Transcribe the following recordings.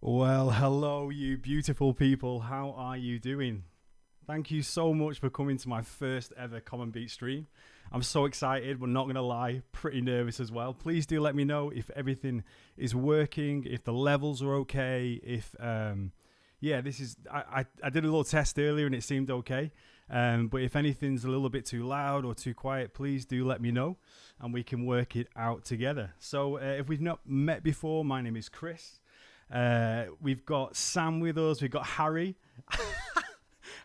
Well, hello, you beautiful people. How are you doing? Thank you so much for coming to my first ever Commonbeats stream. I'm so excited, but not going to lie, pretty nervous as well. Please do let me know if everything is working, if the levels are okay, if, this is, I did a little test earlier and it seemed okay. But if anything's a little bit too loud or too quiet, please do let me know and we can work it out together. So if we've not met before, my name is Chris. We've got Sam with us. We've got Harry.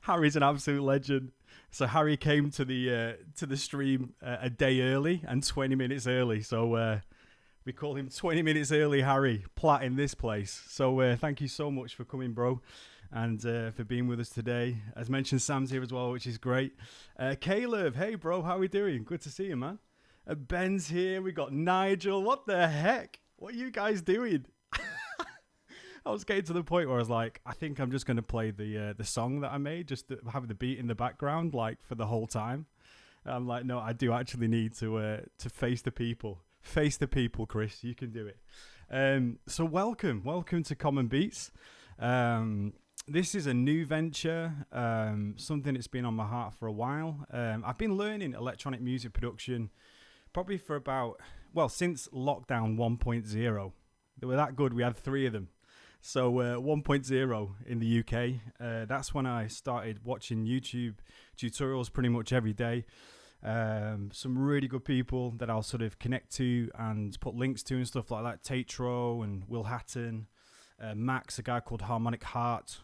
Harry's an absolute legend. So Harry came to the stream a day early and 20 minutes early. So we call him 20 minutes early Harry, platting this place. So thank you so much for coming, bro, and for being with us today. As mentioned, Sam's here as well, which is great. Caleb, hey bro, how are we doing? Good to see you, man. Ben's here. We got Nigel. What the heck? What are you guys doing? I was getting to the point where I was like, I think I'm just going to play the song that I made, just to have the beat in the background, like for the whole time. I'm like, no, I do actually need to face the people. Face the people, Chris. You can do it. So welcome to Commonbeats. This is a new venture, something that's been on my heart for a while. I've been learning electronic music production probably for since lockdown 1.0. They were that good. We had 3 of them. So 1.0 in the UK, that's when I started watching YouTube tutorials pretty much every day. Some really good people that I'll sort of connect to and put links to and stuff like that. Tatro and Will Hatton, Max, a guy called Harmonic Heart,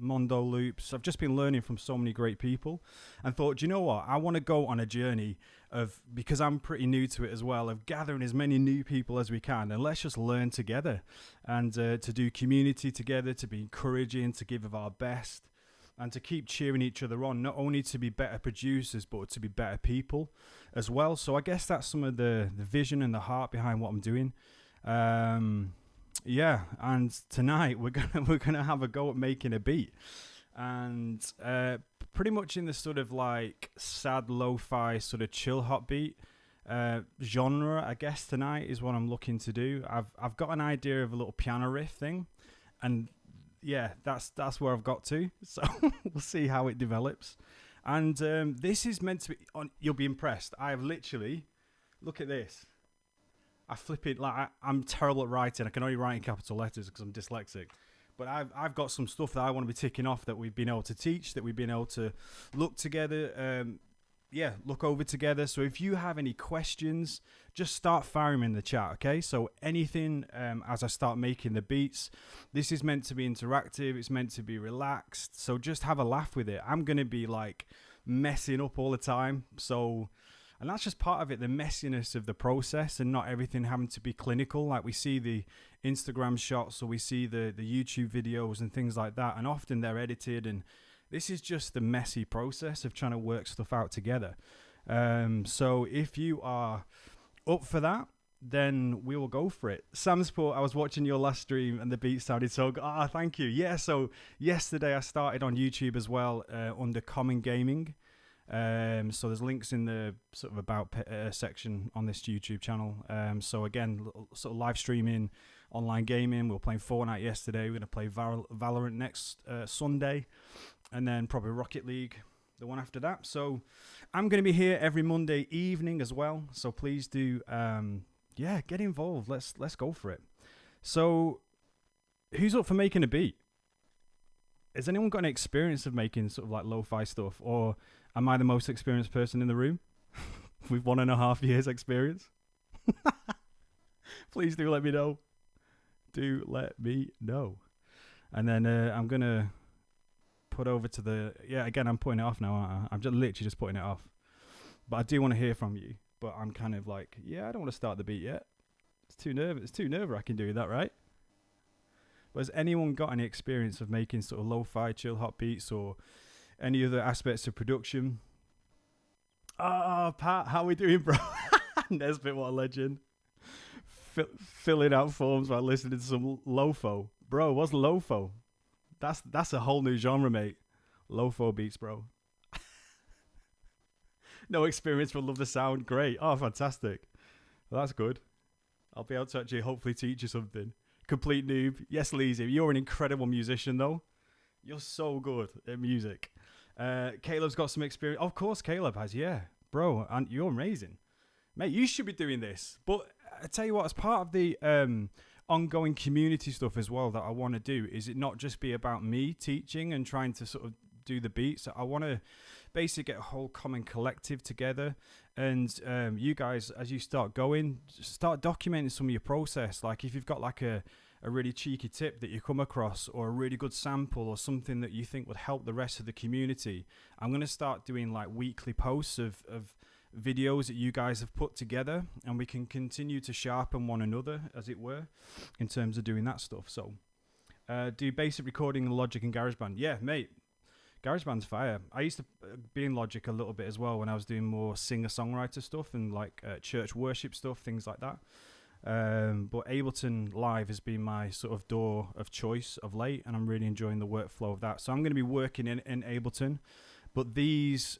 Mondo Loops. I've just been learning from so many great people and thought, do you know what? I want to go on a journey of, because I'm pretty new to it as well, of gathering as many new people as we can, and let's just learn together and to do community together, to be encouraging, to give of our best, and to keep cheering each other on, not only to be better producers, but to be better people as well. So I guess that's some of the vision and the heart behind what I'm doing. And tonight we're gonna have a go at making a beat, and pretty much in the sort of like sad lo-fi sort of chill hop beat genre. I guess tonight is what I'm looking to do. I've got an idea of a little piano riff thing, and yeah, that's where I've got to. So we'll see how it develops. And this is meant to be on. You'll be impressed. I have literally, look at this. I flip it like I'm terrible at writing. I can only write in capital letters because I'm dyslexic. But I've got some stuff that I want to be ticking off that we've been able to teach, that we've been able to look together, look over together. So if you have any questions, just start firing in the chat, okay? So anything as I start making the beats. This is meant to be interactive. It's meant to be relaxed. So just have a laugh with it. I'm going to be like messing up all the time. And that's just part of it, the messiness of the process, and not everything having to be clinical. Like we see the Instagram shots or we see the YouTube videos and things like that, and often they're edited, and this is just the messy process of trying to work stuff out together. So if you are up for that, then we will go for it. Samsport, I was watching your last stream and the beat sounded so good. Thank you. Yeah, so yesterday I started on YouTube as well under Common Gaming. So there's links in the sort of about section on this YouTube channel. So again, sort of live streaming, online gaming. We were playing Fortnite yesterday. We're going to play Valorant next Sunday, and then probably Rocket League the one after that. So I'm going to be here every Monday evening as well. So please do, get involved. Let's go for it. So who's up for making a beat? Has anyone got any experience of making sort of like lo-fi stuff, or am I the most experienced person in the room with 1.5 years experience? Please do let me know. Do let me know. And then I'm going to put over to again, I'm putting it off now, aren't I? I'm just literally just putting it off. But I do want to hear from you. But I'm kind of like, I don't want to start the beat yet. It's too nerve-wracking doing that, right? But has anyone got any experience of making sort of lo-fi chill hop beats or any other aspects of production? Pat, how we doing, bro? Nesbitt, what a legend. Filling out forms while listening to some Lofo. Bro, what's Lofo? That's a whole new genre, mate. Lofo beats, bro. No experience, but love the sound. Great. Oh, fantastic. Well, that's good. I'll be able to actually hopefully teach you something. Complete noob. Yes, Lizzie, you're an incredible musician, though. You're so good at music. Caleb's got some experience. Of course, Caleb has, yeah. Bro, and you're amazing. Mate, you should be doing this. But I tell you what, as part of the ongoing community stuff as well that I want to do, is it not just be about me teaching and trying to sort of do the beats. I want to basically get a whole common collective together, and you guys, as you start going, start documenting some of your process. Like if you've got like a really cheeky tip that you come across, or a really good sample, or something that you think would help the rest of the community, I'm going to start doing like weekly posts of videos that you guys have put together, and we can continue to sharpen one another, as it were, in terms of doing that stuff. So do basic recording in Logic and GarageBand. Yeah, mate, GarageBand's fire. I used to be in Logic a little bit as well when I was doing more singer-songwriter stuff and like church worship stuff, things like that. But Ableton Live has been my sort of door of choice of late, and I'm really enjoying the workflow of that. So I'm going to be working in Ableton, but these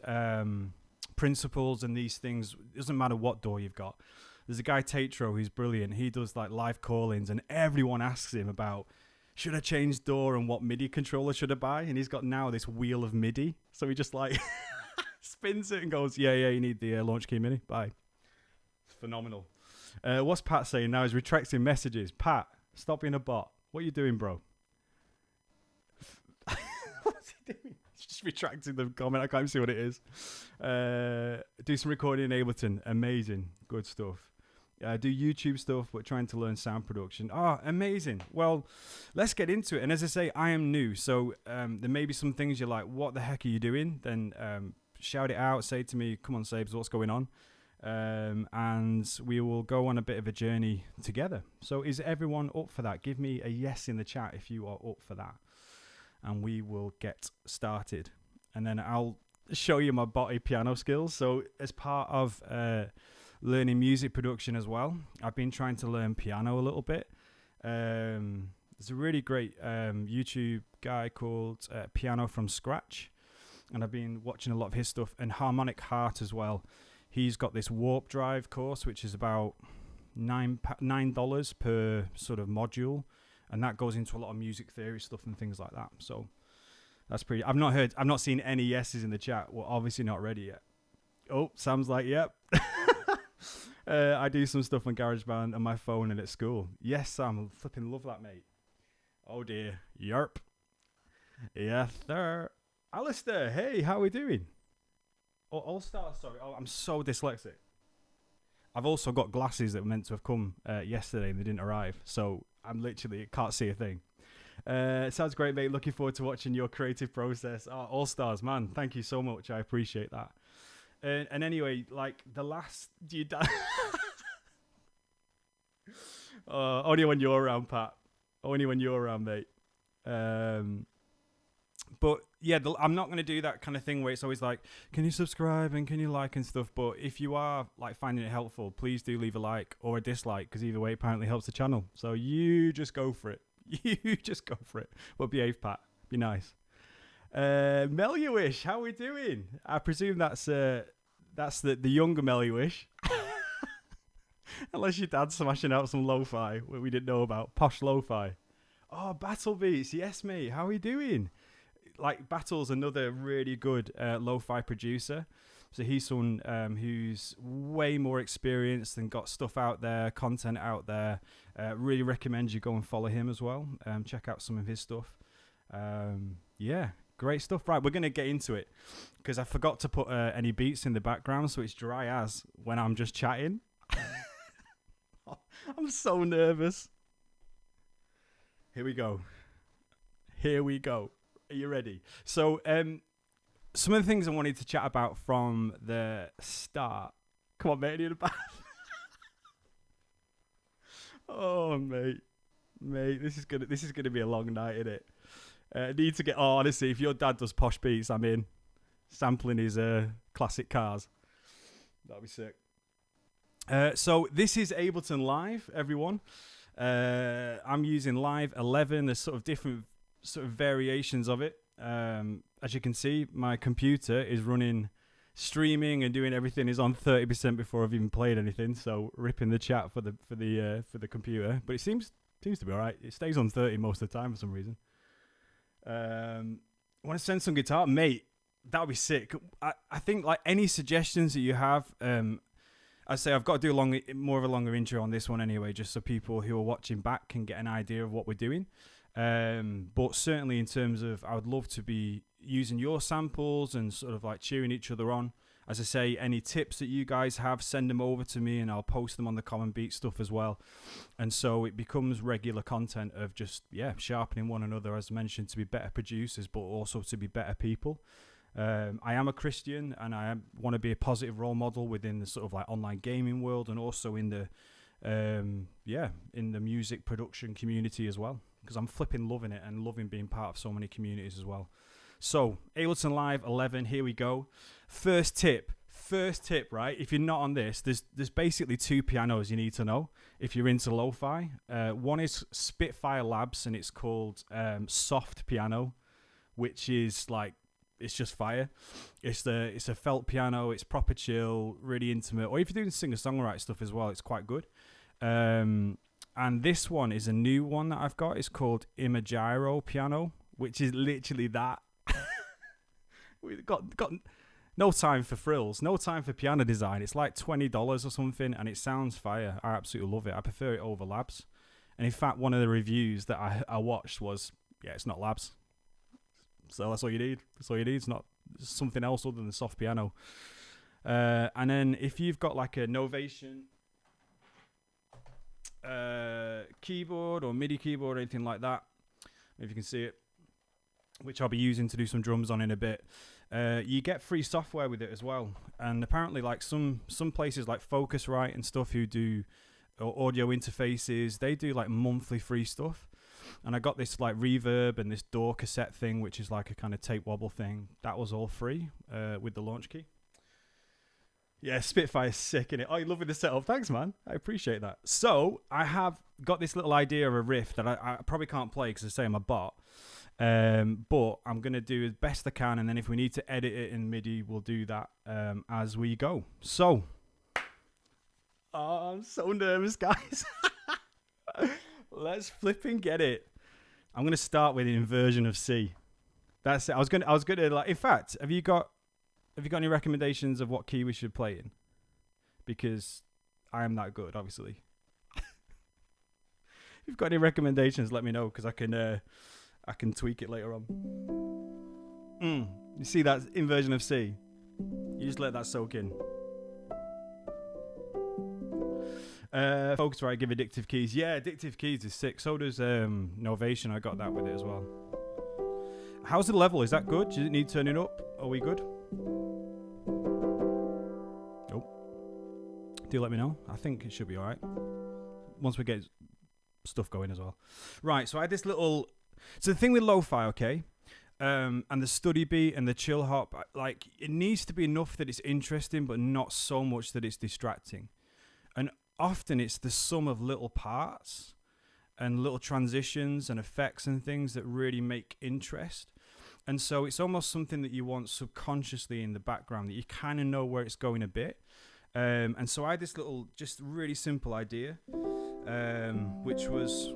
principles and these things, it doesn't matter what door you've got. There's a guy, Tatro, who's brilliant. He does like live call-ins, and everyone asks him about, should I change door and what MIDI controller should I buy? And he's got now this wheel of MIDI. So he just like spins it and goes, yeah, you need the Launch Key Mini. Bye. It's phenomenal. What's Pat saying now? He's retracting messages. Pat, stop being a bot. What are you doing, bro? What's he doing? He's just retracting the comment. I can't even see what it is. Do some recording in Ableton. Amazing. Good stuff. Do YouTube stuff, but trying to learn sound production. Amazing. Well, let's get into it. And as I say, I am new. So there may be some things you're like, what the heck are you doing? Then shout it out. Say to me, come on, Sabes, what's going on? And we will go on a bit of a journey together. So is everyone up for that? Give me a yes in the chat if you are up for that. And we will get started. And then I'll show you my body piano skills. So as part of learning music production as well, I've been trying to learn piano a little bit. There's a really great YouTube guy called Piano from Scratch, and I've been watching a lot of his stuff. And Harmonic Heart as well. He's got this Warp Drive course, which is about $9 per sort of module, and that goes into a lot of music theory stuff and things like that. So that's pretty. I've not seen any yeses in the chat. Well, obviously not ready yet. Oh, Sam's like, yep. I do some stuff on GarageBand on my phone and at school. Yes, Sam, I flipping love that, mate. Oh dear, yerp. Yes, sir. Alistair, hey, how are we doing? Oh, All-Star, sorry. Oh, I'm so dyslexic. I've also got glasses that were meant to have come yesterday and they didn't arrive. So I'm literally can't see a thing. Sounds great, mate. Looking forward to watching your creative process. Oh, All-Stars, man. Thank you so much. I appreciate that. And anyway, like the last... Do you only when you're around, Pat. Only when you're around, mate. But yeah, I'm not going to do that kind of thing where it's always like, can you subscribe and can you like and stuff? But if you are like finding it helpful, please do leave a like or a dislike, because either way apparently helps the channel. So you just go for it. You just go for it. But behave, Pat. Be nice. Melwish, how are we doing? I presume that's the younger Melwish. Unless your dad's smashing out some lo-fi we didn't know about. Posh lo-fi. Oh, Battle Beats. Yes, mate. How are we doing? Like, Battle's another really good lo-fi producer. So he's someone who's way more experienced and got stuff out there, content out there. Really recommend you go and follow him as well. Check out some of his stuff. Yeah, great stuff. Right, we're going to get into it because I forgot to put any beats in the background, so it's dry as when I'm just chatting. I'm so nervous. Here we go. Are you ready? So, some of the things I wanted to chat about from the start. Come on, mate, in the bath. Oh, mate, this is gonna be a long night, isn't it? Need to get. Oh, honestly, if your dad does posh beats, I'm in. Sampling his classic cars. That'll be sick. So this is Ableton Live, everyone. I'm using Live 11. There's sort of different sort of variations of it. As you can see, my computer is running, streaming and doing everything is on 30% before I've even played anything. So ripping the chat for the computer, but it seems Seems to be alright. It stays on 30 most of the time for some reason. Want to send some guitar, mate? That would be sick. I think like any suggestions that you have. I say I've got to do more of a longer intro on this one anyway, just so people who are watching back can get an idea of what we're doing. But certainly in terms of, I would love to be using your samples and sort of like cheering each other on. As I say, any tips that you guys have, send them over to me and I'll post them on the Commonbeats stuff as well. And so it becomes regular content of just, sharpening one another, as mentioned, to be better producers, but also to be better people. I am a Christian and I want to be a positive role model within the sort of like online gaming world and also in the, in the music production community as well. Because I'm flipping loving it and loving being part of so many communities as well. So, Ableton Live 11, here we go. First tip, right? If you're not on this, there's basically 2 pianos you need to know if you're into lo-fi. One is Spitfire Labs, and it's called Soft Piano, which is like, it's just fire. It's a felt piano, it's proper chill, really intimate. Or if you're doing singer-songwriter stuff as well, it's quite good. And this one is a new one that I've got. It's called Imagiro Piano, which is literally that. We've got no time for frills, no time for piano design. It's like $20 or something, and it sounds fire. I absolutely love it. I prefer it over Labs. And in fact, one of the reviews that I watched was, it's not Labs. So that's all you need. That's all you need. It's not something else other than soft piano. And then if you've got like a Novation keyboard or MIDI keyboard or anything like that, if you can see it, which I'll be using to do some drums on in a bit, you get free software with it as well. And apparently like some places like Focusrite and stuff who do audio interfaces, they do like monthly free stuff. And I got this like reverb and this DAW cassette thing, which is like a kind of tape wobble thing. That was all free with the launch key. Yeah, Spitfire's sick, innit? Oh, you're loving the setup. Thanks, man. I appreciate that. So I have got this little idea of a riff that I probably can't play because I say I'm a bot. But I'm going to do as best I can. And then if we need to edit it in MIDI, we'll do that as we go. So, I'm so nervous, guys. Let's flipping get it. I'm going to start with an inversion of C. That's it. I was going to like, in fact, have you got any recommendations of what key we should play in? Because I am that good, obviously. If you've got any recommendations, let me know because I can tweak it later on. You see that inversion of C? You just let that soak in. Focusrite, give addictive keys. Yeah, addictive keys is sick. So does Novation. I got that with it as well. How's the level? Is that good? Does it need turning up? Are we good? Oh. Do let me know. I think it should be alright. Once we get stuff going as well. Right, so I had this little... So the thing with lo-fi, okay, and the study beat and the Chillhop, like, it needs to be enough that it's interesting, but not so much that it's distracting. And often it's the sum of little parts and little transitions and effects and things that really make interest. And so it's almost something that you want subconsciously in the background, that you kind of know where it's going a bit. And so I had this little, just really simple idea, which was...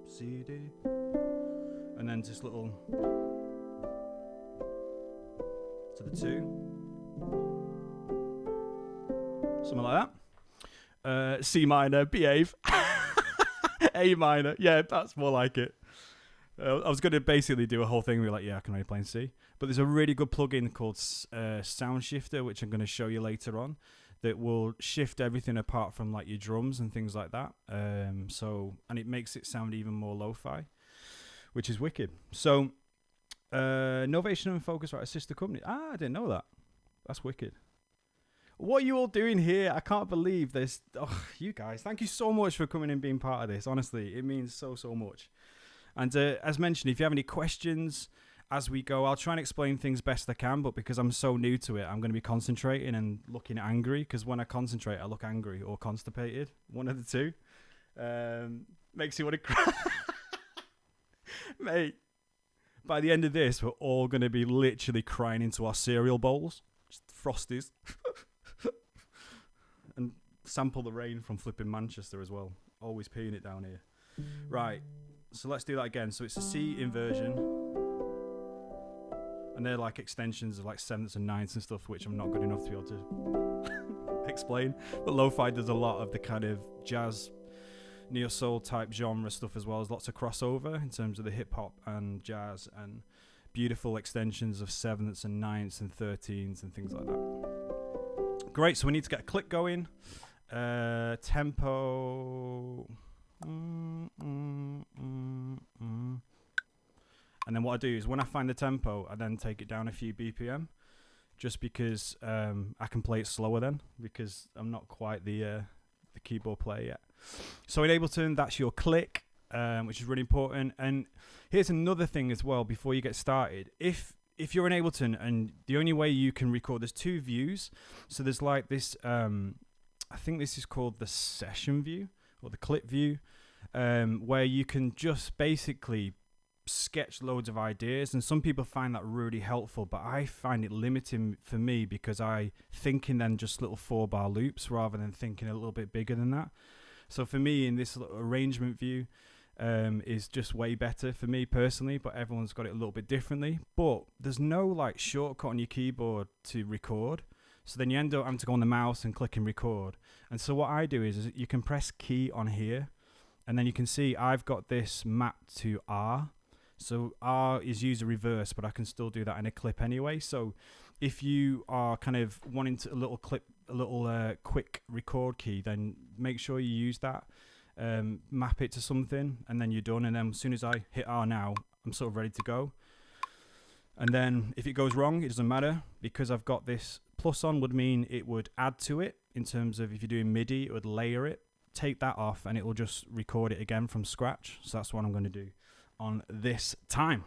C, D, and then just little to the 2, something like that. C minor, behave. A minor, yeah, that's more like it. I was going to basically do a whole thing where like, I can only play in C, but there's a really good plugin called Sound Shifter, which I'm going to show you later on, that will shift everything apart from like your drums and things like that. And it makes it sound even more lo-fi, which is wicked. So Novation and Focusrite, a sister company. I didn't know that. That's wicked. What are you all doing here? I can't believe this. Oh, you guys, thank you so much for coming and being part of this. Honestly, it means so much. And as mentioned, if you have any questions as we go, I'll try and explain things best I can, but because I'm so new to it, I'm going to be concentrating and looking angry, because when I concentrate, I look angry or constipated. One of the two. Makes you want to cry. Mate, by the end of this, we're all going to be literally crying into our cereal bowls. Just Frosties. And Sample the Rain from flipping Manchester as well. Always peeing it down here. Right, so let's do that again. So it's a C inversion. And they're like extensions of like 7ths and 9ths and stuff, which I'm not good enough to be able to explain. But Lo-Fi does a lot of the kind of jazz, neo-soul type genre stuff, as well as lots of crossover in terms of the hip-hop and jazz and beautiful extensions of 7ths and 9ths and 13s and things like that. Great, so we need to get a click going. Tempo. And then what I do is when I find the tempo, I then take it down a few BPM, just because I can play it slower then, because I'm not quite the keyboard player yet. So in Ableton, that's your click, which is really important. And here's another thing as well before you get started. If you're in Ableton and the only way you can record, there's two views. So there's like this, I think this is called the session view or the clip view, where you can just basically sketch loads of ideas, and some people find that really helpful, but I find it limiting for me because I think in then just little 4-bar loops rather than thinking a little bit bigger than that. So for me, in this little arrangement view is just way better for me personally, but everyone's got it a little bit differently. But there's no like shortcut on your keyboard to record, so then you end up having to go on the mouse and click and record. And so what I do is you can press key on here, and then you can see I've got this mapped to R. So R is user reverse, but I can still do that in a clip anyway. So if you are kind of wanting to, a little quick record key, then make sure you use that, map it to something, and then you're done. And then as soon as I hit R now, I'm sort of ready to go. And then if it goes wrong, it doesn't matter, because I've got this plus on would mean it would add to it in terms of if you're doing MIDI, it would layer it, take that off, and it will just record it again from scratch. So that's what I'm going to do on this time.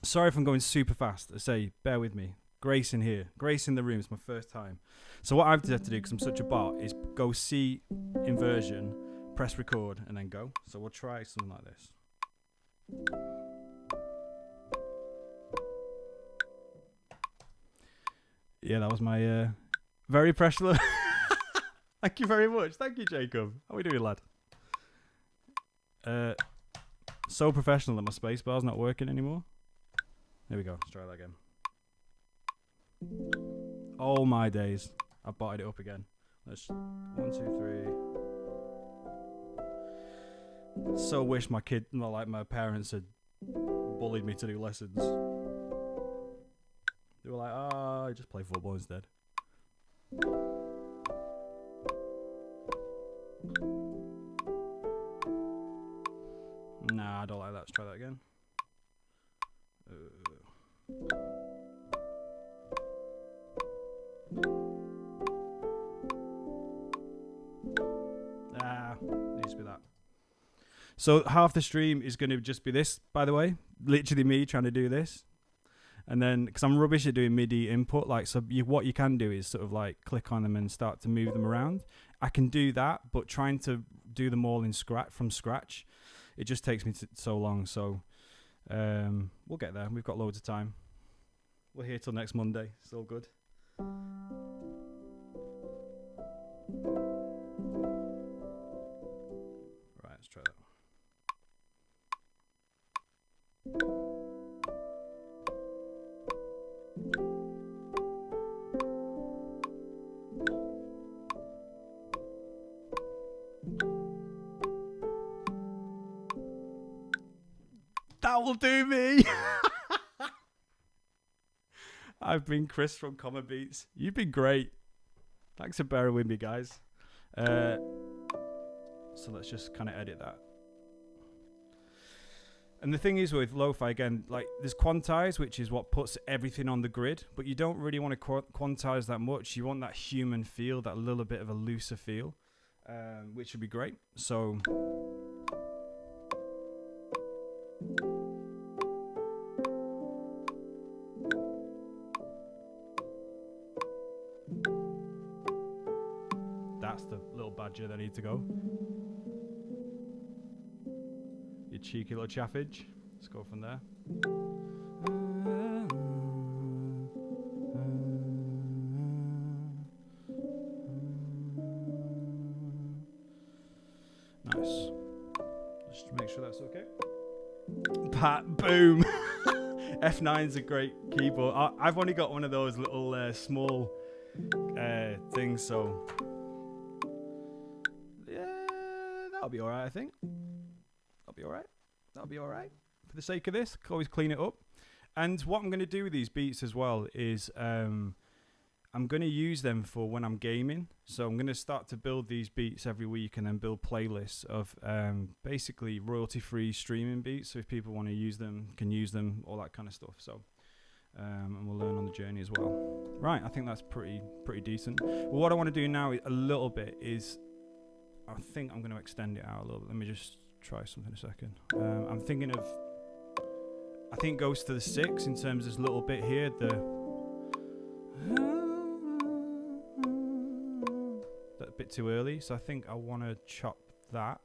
Sorry if I'm going super fast. I say, bear with me. Grace in here. Grace in the room. It's my first time. So what I've had to do, because I'm such a bot, is go C inversion, press record, and then go. So we'll try something like this. Yeah, that was my very professional. Thank you very much. Thank you, Jacob. How are we doing, lad? So professional that my space bar's not working anymore. There we go. Let's try that again. Oh my days. I botted it up again. Let's 1, 2, 3. So wish my kid, not like my parents, had bullied me to do lessons. They were like, "Ah, just play football instead." Nah, I don't like that. Let's try that again. Needs to be that. So half the stream is going to just be this, by the way. Literally me trying to do this. And then, because I'm rubbish at doing MIDI input, like, so what you can do is sort of like click on them and start to move them around. I can do that, but trying to do them all from scratch, it just takes me so long. So we'll get there. We've got loads of time. We're here till next Monday. It's all good. Right, let's try that. That will do me. I've been Chris from Commonbeats. You've been great. Thanks for bearing with me, guys. So let's just kind of edit that. And the thing is with lo-fi, again, like there's quantize, which is what puts everything on the grid, but you don't really want to quantize that much. You want that human feel, that little bit of a looser feel, which would be great. So that's the little badger that needs to go. You cheeky little chaffage. Let's go from there. Pat, boom. F9's a great keyboard. I've only got one of those little small things, so yeah, that'll be alright, I think. That'll be alright. That'll be alright. For the sake of this, can always clean it up. And what I'm going to do with these beats as well is I'm going to use them for when I'm gaming. So I'm going to start to build these beats every week and then build playlists of basically royalty-free streaming beats. So if people want to use them, can use them, all that kind of stuff. So and we'll learn on the journey as well. Right, I think that's pretty decent. Well, what I want to do now a little bit is, I think I'm going to extend it out a little bit. Let me just try something a second. I'm thinking of, I think it goes to the 6 in terms of this little bit here, a bit too early, so I think I want to chop that.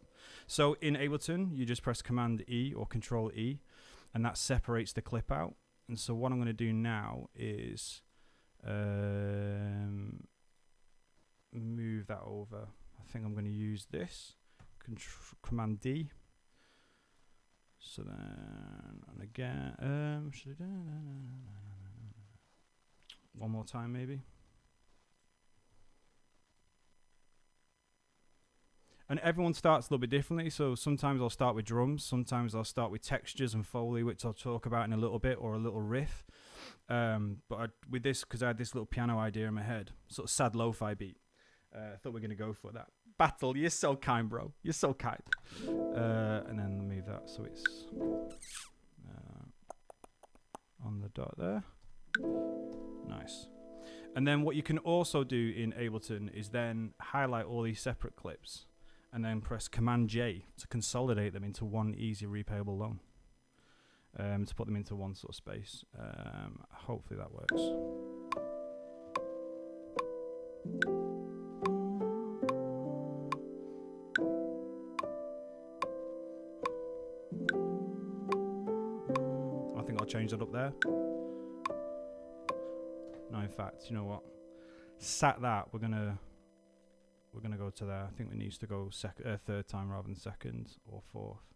So in Ableton, you just press Command E or Control E, and that separates the clip out. And so what I'm going to do now is move that over. I think I'm going to use this Command D. So then, and again, should I do one more time maybe? And everyone starts a little bit differently, so sometimes I'll start with drums, sometimes I'll start with textures and Foley, which I'll talk about in a little bit, or a little riff. But with this, because I had this little piano idea in my head, sort of sad lo-fi beat, I thought we were going to go for that. Battle, you're so kind, bro. You're so kind. And then move that so it's on the dot there. Nice. And then what you can also do in Ableton is then highlight all these separate clips and then press Command J to consolidate them into one easy replayable loan. To put them into one sort of space. Hopefully that works. I think I'll change that up there. No, in fact, you know what? Sat that, we're gonna go to there. I think it needs to go third time rather than second or fourth,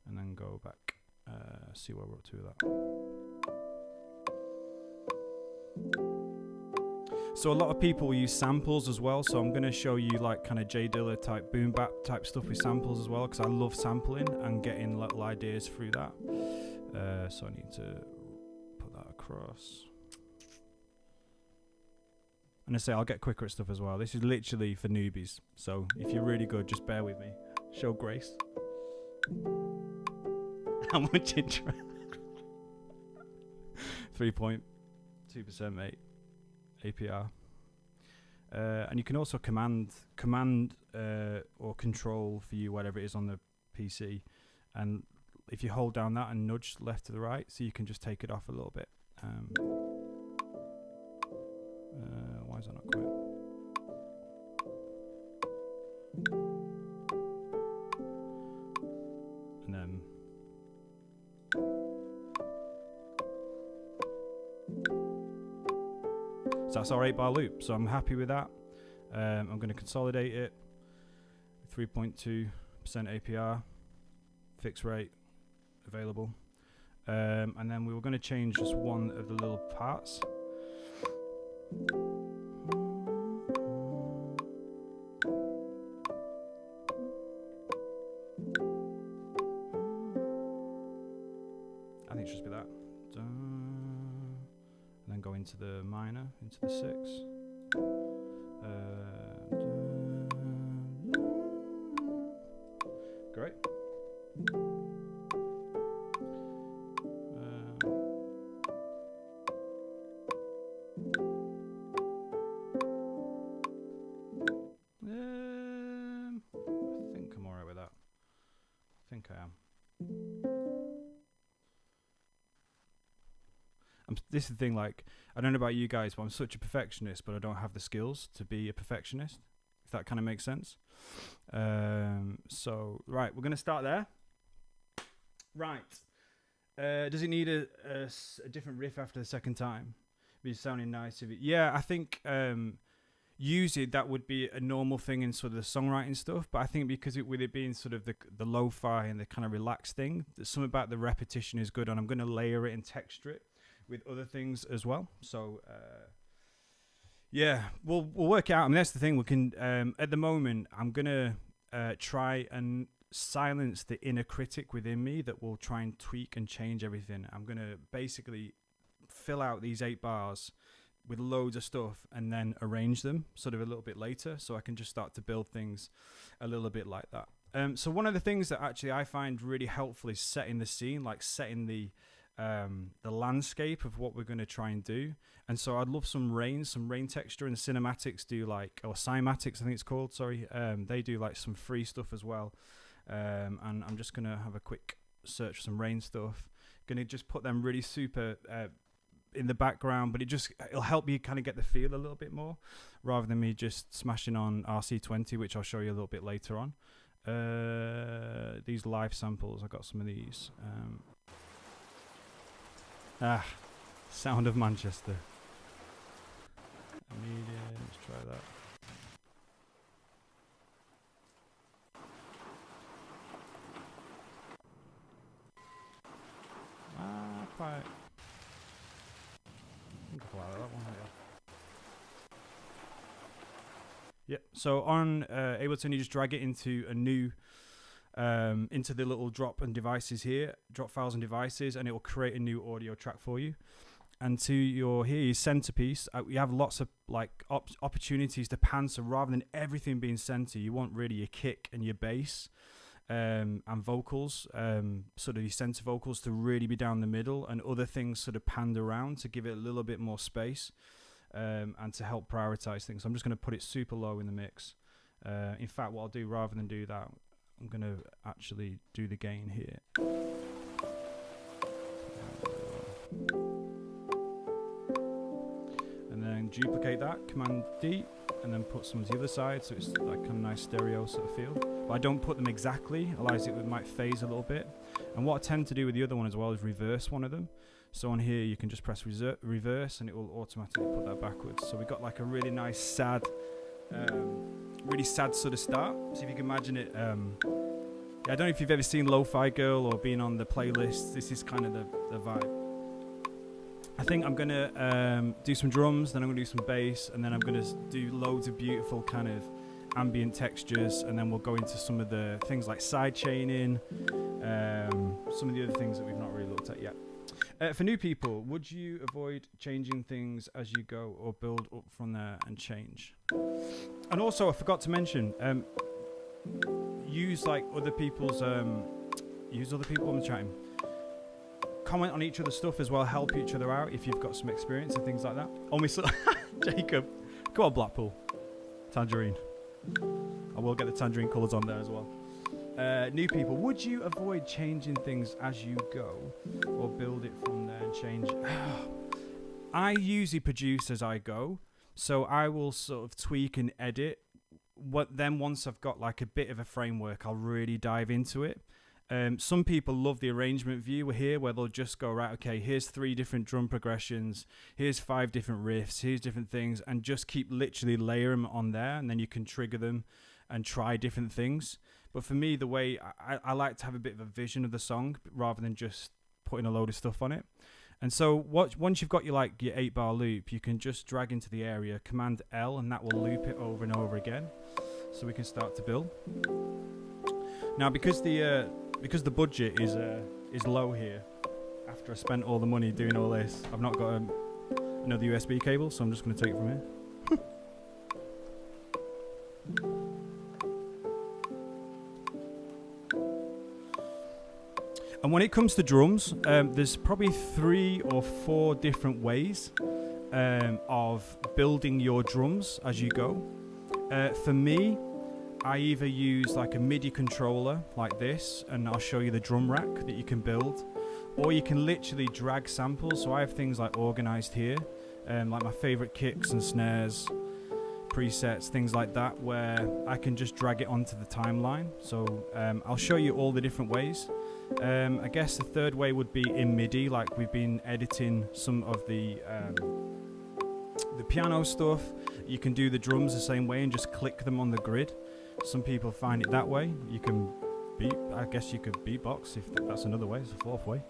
and then go back. See where we're up to with that. So a lot of people use samples as well. So I'm going to show you like kind of J Dilla type boom bap type stuff with samples as well, because I love sampling and getting little ideas through that. So I need to put that across. And I say I'll get quicker at stuff as well. This is literally for newbies. So if you're really good, just bear with me. Show grace. How much intro? 3.2%, mate. APR. And you can also command or control for you whatever it is on the PC. And if you hold down that and nudge left to the right, so you can just take it off a little bit. Why is that not quite? And then so that's our 8-bar loop. So I'm happy with that. I'm going to consolidate it. 3.2% APR, fixed rate, available. And then we were going to change just one of the little parts. I think it should just be that. And then go into the minor, into the 6. Great. I think I'm alright with that. I think I am. This is the thing, like, I don't know about you guys, but I'm such a perfectionist, but I don't have the skills to be a perfectionist, if that kind of makes sense. So, right, we're going to start there. Right. Does it need a different riff after the second time? Be sounding nice. Yeah, I think, usually that would be a normal thing in sort of the songwriting stuff, but I think because with it being sort of the lo-fi and the kind of relaxed thing, there's something about the repetition is good, and I'm going to layer it and texture it with other things as well. So yeah, we'll work it out. I mean, that's the thing. We can at the moment I'm going to try and silence the inner critic within me that will try and tweak and change everything. I'm going to basically fill out these 8 bars with loads of stuff and then arrange them sort of a little bit later, so I can just start to build things a little bit like that. So one of the things that actually I find really helpful is setting the scene, like setting the landscape of what we're going to try and do. And so I'd love some rain texture, and Cinematics do like, or Cymatics I think it's called, sorry, they do like some free stuff as well. And I'm just going to have a quick search for some rain stuff. Going to just put them really super in the background, but it'll help you kind of get the feel a little bit more, rather than me just smashing on RC20, which I'll show you a little bit later on. These live samples, I got some of these. Sound of Manchester. Let's try that. Quite. I think I'll allow that one. Yeah. So on Ableton, you just drag it into a new, into the little drop and devices here, drop files and devices, and it will create a new audio track for you. And to your centerpiece, we have lots of like opportunities to pan. So rather than everything being center, you want really your kick and your bass. And vocals, sort of your center vocals to really be down the middle, and other things sort of panned around to give it a little bit more space, and to help prioritize things. So I'm just going to put it super low in the mix. In fact, what I'll do, rather than do that, I'm going to actually do the gain here. And then duplicate that, Command D, and then put some to the other side, so it's like a nice stereo sort of feel. But I don't put them exactly, otherwise it might phase a little bit. And what I tend to do with the other one as well is reverse one of them. So on here you can just press reverse and it will automatically put that backwards. So we've got like a really nice sad, really sad sort of start. So if you can imagine it, yeah, I don't know if you've ever seen Lo-Fi Girl or been on the playlist. This is kind of the vibe. I think I'm going to do some drums, then I'm going to do some bass, and then I'm going to do loads of beautiful kind of ambient textures, and then we'll go into some of the things like sidechaining, some of the other things that we've not really looked at yet. For new people, would you avoid changing things as you go, or build up from there and change? And also, I forgot to mention, use like other people's, use other people on the chatting. Comment on each other's stuff as well, help each other out if you've got some experience and things like that. Oh, Miss Jacob, come on, Blackpool. Tangerine. I will get the tangerine colours on there as well. New people, would you avoid changing things as you go, or build it from there and change? I usually produce as I go, so I will sort of tweak and edit. Then once I've got like a bit of a framework, I'll really dive into it. Some people love the arrangement view here, where they'll just go, right, okay, here's 3 different drum progressions, here's 5 different riffs, here's different things, and just keep literally layering them on there, and then you can trigger them and try different things. But for me, the way I like to have a bit of a vision of the song rather than just putting a load of stuff on it. And so once you've got your 8-bar loop, you can just drag into the area, Command L, and that will loop it over and over again, so we can start to build. Now, because the budget is low here, after I spent all the money doing all this, I've not got another USB cable, so I'm just going to take it from here. And when it comes to drums, there's probably 3 or 4 different ways of building your drums as you go. For me, I either use like a MIDI controller like this, and I'll show you the drum rack that you can build, or you can literally drag samples. So I have things like organized here, like my favorite kicks and snares, presets, things like that, where I can just drag it onto the timeline. So I'll show you all the different ways. I guess the third way would be in MIDI, like we've been editing some of the The piano stuff, you can do the drums the same way and just click them on the grid. Some people find it that way. You can I guess you could beatbox if that's another way. It's a fourth way.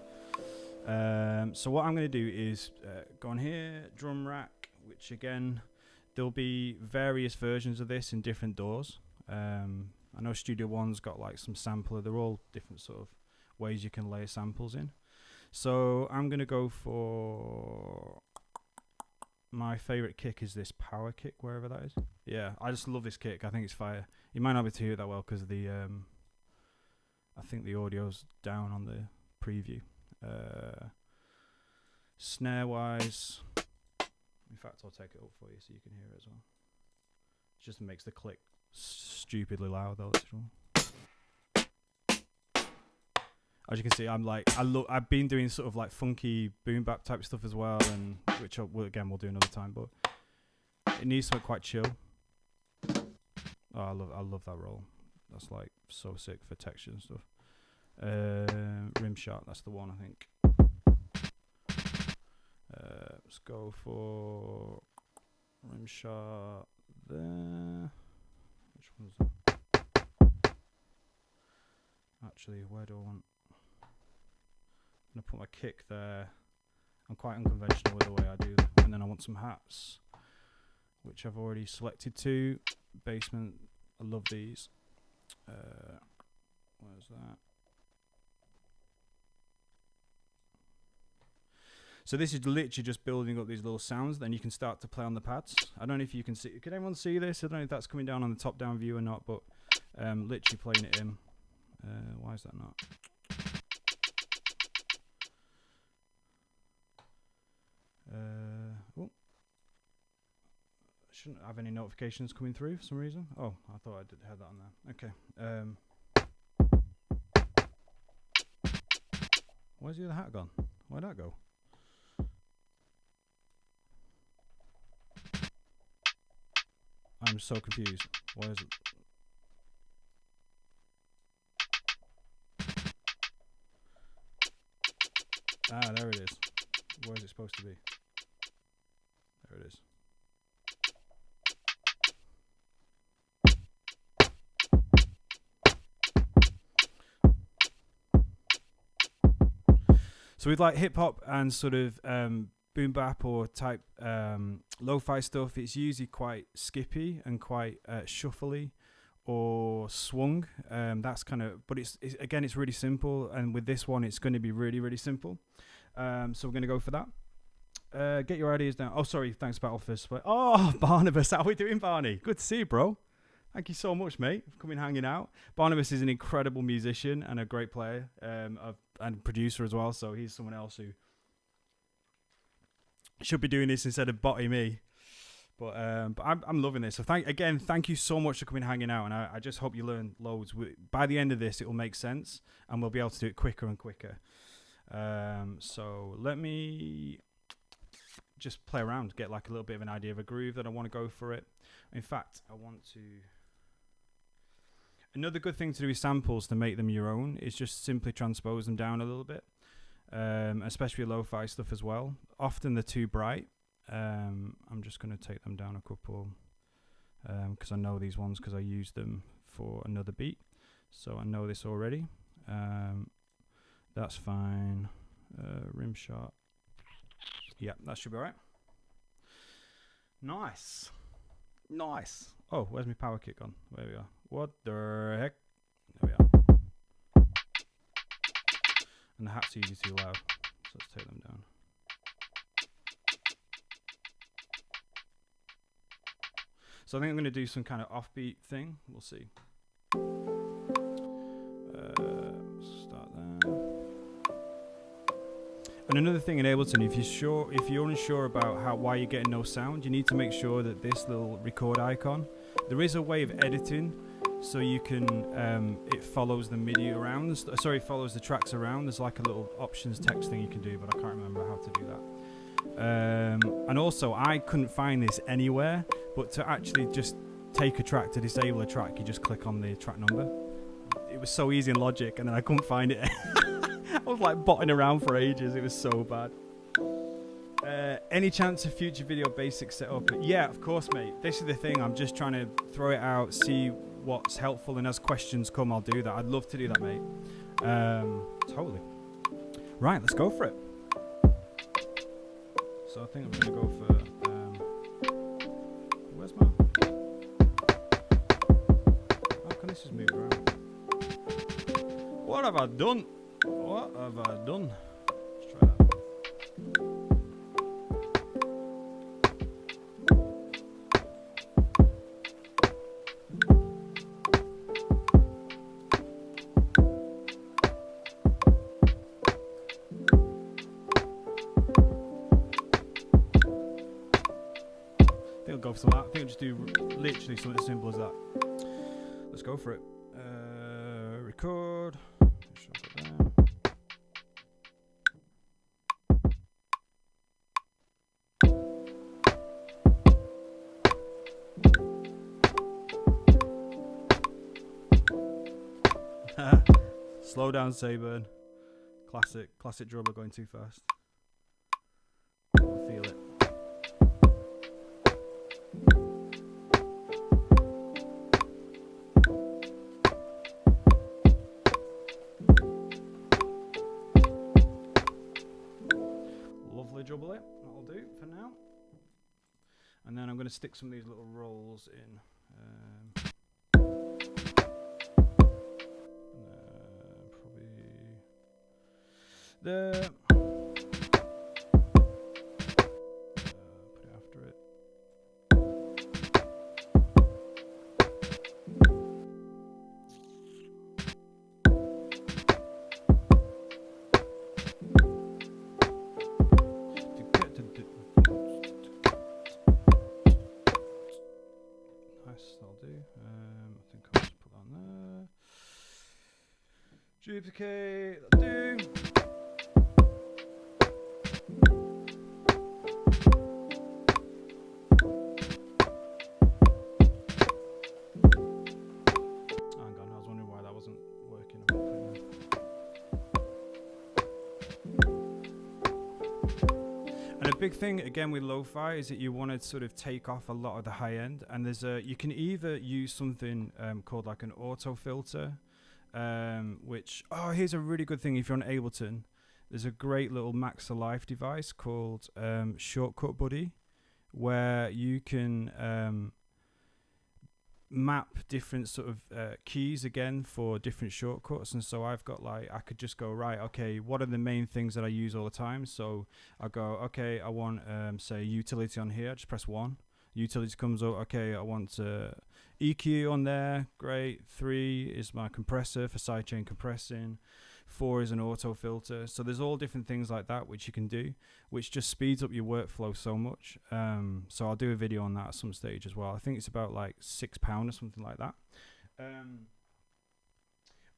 So what I'm going to do is go on here, drum rack, which again, there'll be various versions of this in different DAWs. I know Studio One's got like some sampler. They're all different sort of ways you can layer samples in. So I'm going to go for my favorite kick is this power kick, wherever that is. Yeah, I just love this kick. I think it's fire. You might not be able to hear it that well because the I think the audio's down on the preview. Snare wise, in fact I'll take it up for you so you can hear it as well. It just makes the click stupidly loud though. As you can see, I've been doing sort of like funky boom bap type stuff as well, and which we'll do another time, but it needs something quite chill. Oh, I love that roll. That's like so sick for texture and stuff. Rim shot, that's the one I think. Let's go for rim shot there. Which one's that? Actually, where do I want? I'm gonna put my kick there. I'm quite unconventional with the way I do them. And then I want some hats, which I've already selected to. Basement, I love these. Where's that? So this is literally just building up these little sounds. Then you can start to play on the pads. I don't know if you can see. Can anyone see this? I don't know if that's coming down on the top-down view or not, but literally playing it in. Why is that not? Oh. I shouldn't have any notifications coming through for some reason. Oh, I thought I did have that on there. Okay. Where's the other hat gone? Where'd that go? I'm so confused. Where is it? Ah, there it is. Where is it supposed to be? There it is. So with like hip hop and sort of boom bap or type lo-fi stuff, it's usually quite skippy and quite shuffly or swung. That's kind of, but it's again, it's really simple. And with this one, it's going to be really, really simple. So we're going to go for that. Get your ideas down. Oh, sorry. Thanks, Battlefist. Oh, Barnabas. How are we doing, Barney? Good to see you, bro. Thank you so much, mate, for coming hanging out. Barnabas is an incredible musician and a great player and producer as well. So he's someone else who should be doing this instead of botting me. But I'm loving this. So thank you so much for coming hanging out. And I just hope you learn loads. By the end of this, it will make sense and we'll be able to do it quicker and quicker. So let me just play around, get like a little bit of an idea of a groove that I want to go for it. In fact, I want to... Another good thing to do with samples to make them your own is just simply transpose them down a little bit, especially lo-fi stuff as well. Often they're too bright. I'm just going to take them down a couple because I know these ones because I used them for another beat. So I know this already. That's fine. Rim shot. Yeah, that should be all right. Nice. Nice. Oh, where's my power kick on? There we are. What the heck? There we are. And the hat's usually too loud, so let's take them down. So I think I'm going to do some kind of offbeat thing. We'll see. Start there. And another thing in Ableton, if you're unsure about why you're getting no sound, you need to make sure that this little record icon, there is a way of editing, so you can it follows the MIDI around. Sorry, follows the tracks around. There's like a little options text thing you can do, but I can't remember how to do that. And also, I couldn't find this anywhere, but to actually just take a track, to disable a track, you just click on the track number. It was so easy in Logic, and then I couldn't find it. I was like botting around for ages. It was so bad. Any chance of future video basic setup? Yeah, of course, mate. This is the thing. I'm just trying to throw it out, see what's helpful, and as questions come, I'll do that. I'd love to do that, mate. Totally. Right, let's go for it. So I think I'm gonna go for. Where's my? How can this just move around? What have I done? What have I done? Let's try that. Go for that. I think I'll just do literally something as simple as that. Let's go for it. Record. Slow down, Sayburn. Classic drummer going too fast. I feel it. Double it, that'll do for now. And then I'm going to stick some of these little rolls in. Probably there. Put it after it. That'll do. I think I'll just put that on there. Duplicate, that'll do. Hang on, I was wondering why that wasn't working. And a big thing again with lo-fi is that you want to sort of take off a lot of the high end, and there's you can either use something called like an auto filter, which here's a really good thing if you're on Ableton. There's a great little Max to Life device called Shortcut Buddy, where you can map different sort of keys again for different shortcuts. And so I've got like, I could just go, right, okay, what are the main things that I use all the time? So I go, okay, I want say utility on here, just press 1. Utility comes up, okay, I want EQ on there, great. 3 is my compressor for sidechain compressing. 4 is an auto filter. So there's all different things like that which you can do, which just speeds up your workflow so much. So I'll do a video on that at some stage as well. I think it's about like £6 or something like that.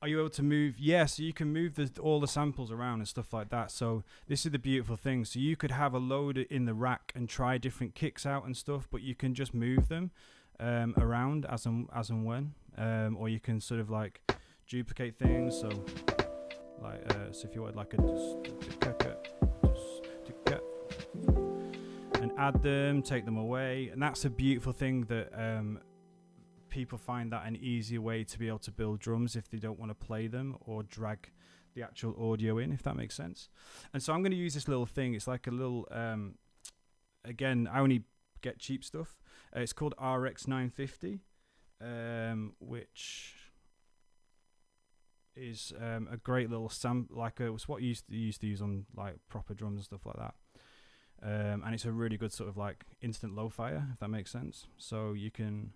Are you able to move? Yeah, so you can move all the samples around and stuff like that. So this is the beautiful thing. So you could have a load in the rack and try different kicks out and stuff, but you can just move them around as and when, or you can sort of like duplicate things. So like so if you wanted like and add them, take them away, and that's a beautiful thing that people find that an easier way to be able to build drums if they don't want to play them or drag the actual audio in, if that makes sense. And so I'm going to use this little thing. It's like a little again, I only get cheap stuff. It's called RX950, which is a great little like it's what you used to use on like proper drums and stuff like that. And it's a really good sort of like instant lo-fi, if that makes sense. So you can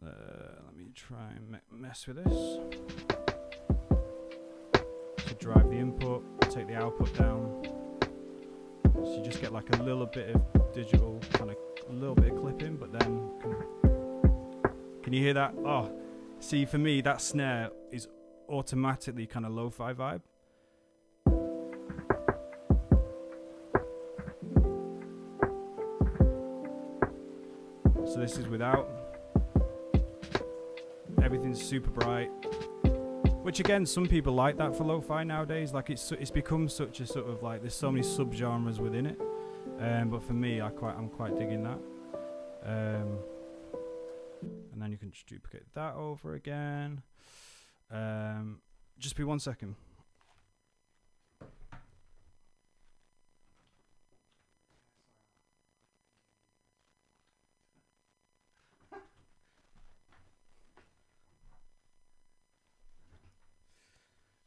let me try and mess with this to drive the input, take the output down, so you just get like a little bit of digital, kind of a little bit of clipping, but then can you hear that? Oh, see, for me that snare is automatically kind of lo-fi vibe. So this is without. Everything's super bright, which again, some people like that for lo-fi nowadays. Like it's become such a sort of like, there's so many subgenres within it. But for me, I'm quite digging that. And then you can just duplicate that over again. Just be 1 second.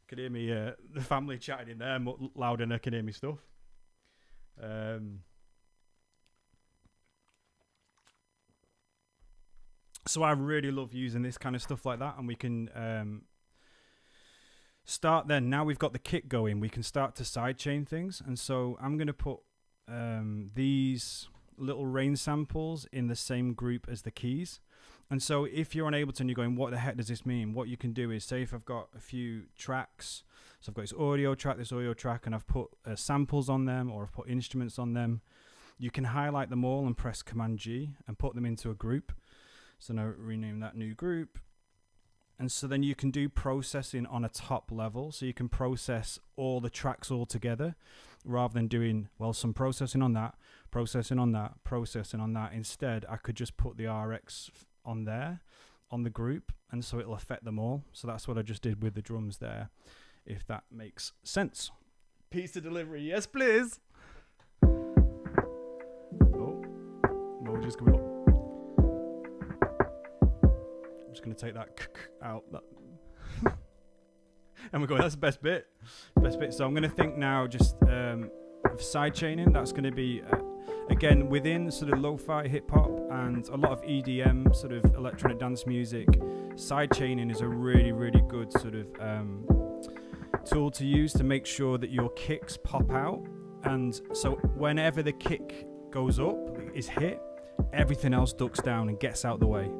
Could hear me, the family chatting in there louder than I can hear me stuff. So I really love using this kind of stuff like that, and we can start then. Now we've got the kit going, we can start to sidechain things. And so I'm going to put these little rain samples in the same group as the keys. And so if you're on Ableton, you're going, what the heck does this mean? What you can do is, say if I've got a few tracks, so I've got this audio track, and I've put samples on them, or I've put instruments on them, you can highlight them all and press Command G and put them into a group. So now rename that new group. And so then you can do processing on a top level. So you can process all the tracks all together, rather than doing, well, some processing on that, processing on that, processing on that. Instead, I could just put the RX on there, on the group, and so it'll affect them all. So that's what I just did with the drums there, if that makes sense. Pizza delivery, yes please. Oh, emoji's coming up. I'm just going to take that out. And we're going, that's the best bit. So I'm going to think now just of sidechaining. That's going to be again within sort of lo-fi hip hop and a lot of EDM, sort of electronic dance music. Sidechaining is a really, really good sort of tool to use to make sure that your kicks pop out. And so whenever the kick goes up, is hit, everything else ducks down and gets out the way.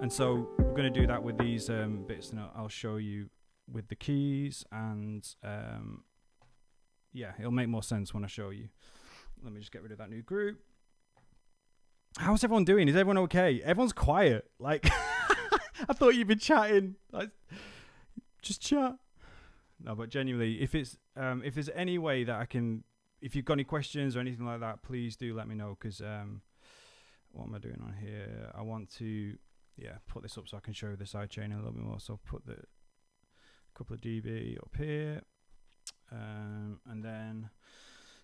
And so we're going to do that with these bits, and I'll show you with the keys, and yeah, it'll make more sense when I show you. Let me just get rid of that new group. How's everyone doing? Is everyone okay? Everyone's quiet. Like, I thought you'd been chatting. Just chat. No, but genuinely, if there's any way that I can, if you've got any questions or anything like that, please do let me know, because what am I doing on here? I want to, yeah, put this up so I can show you the sidechain a little bit more. So I'll put the couple of dB up here, and then,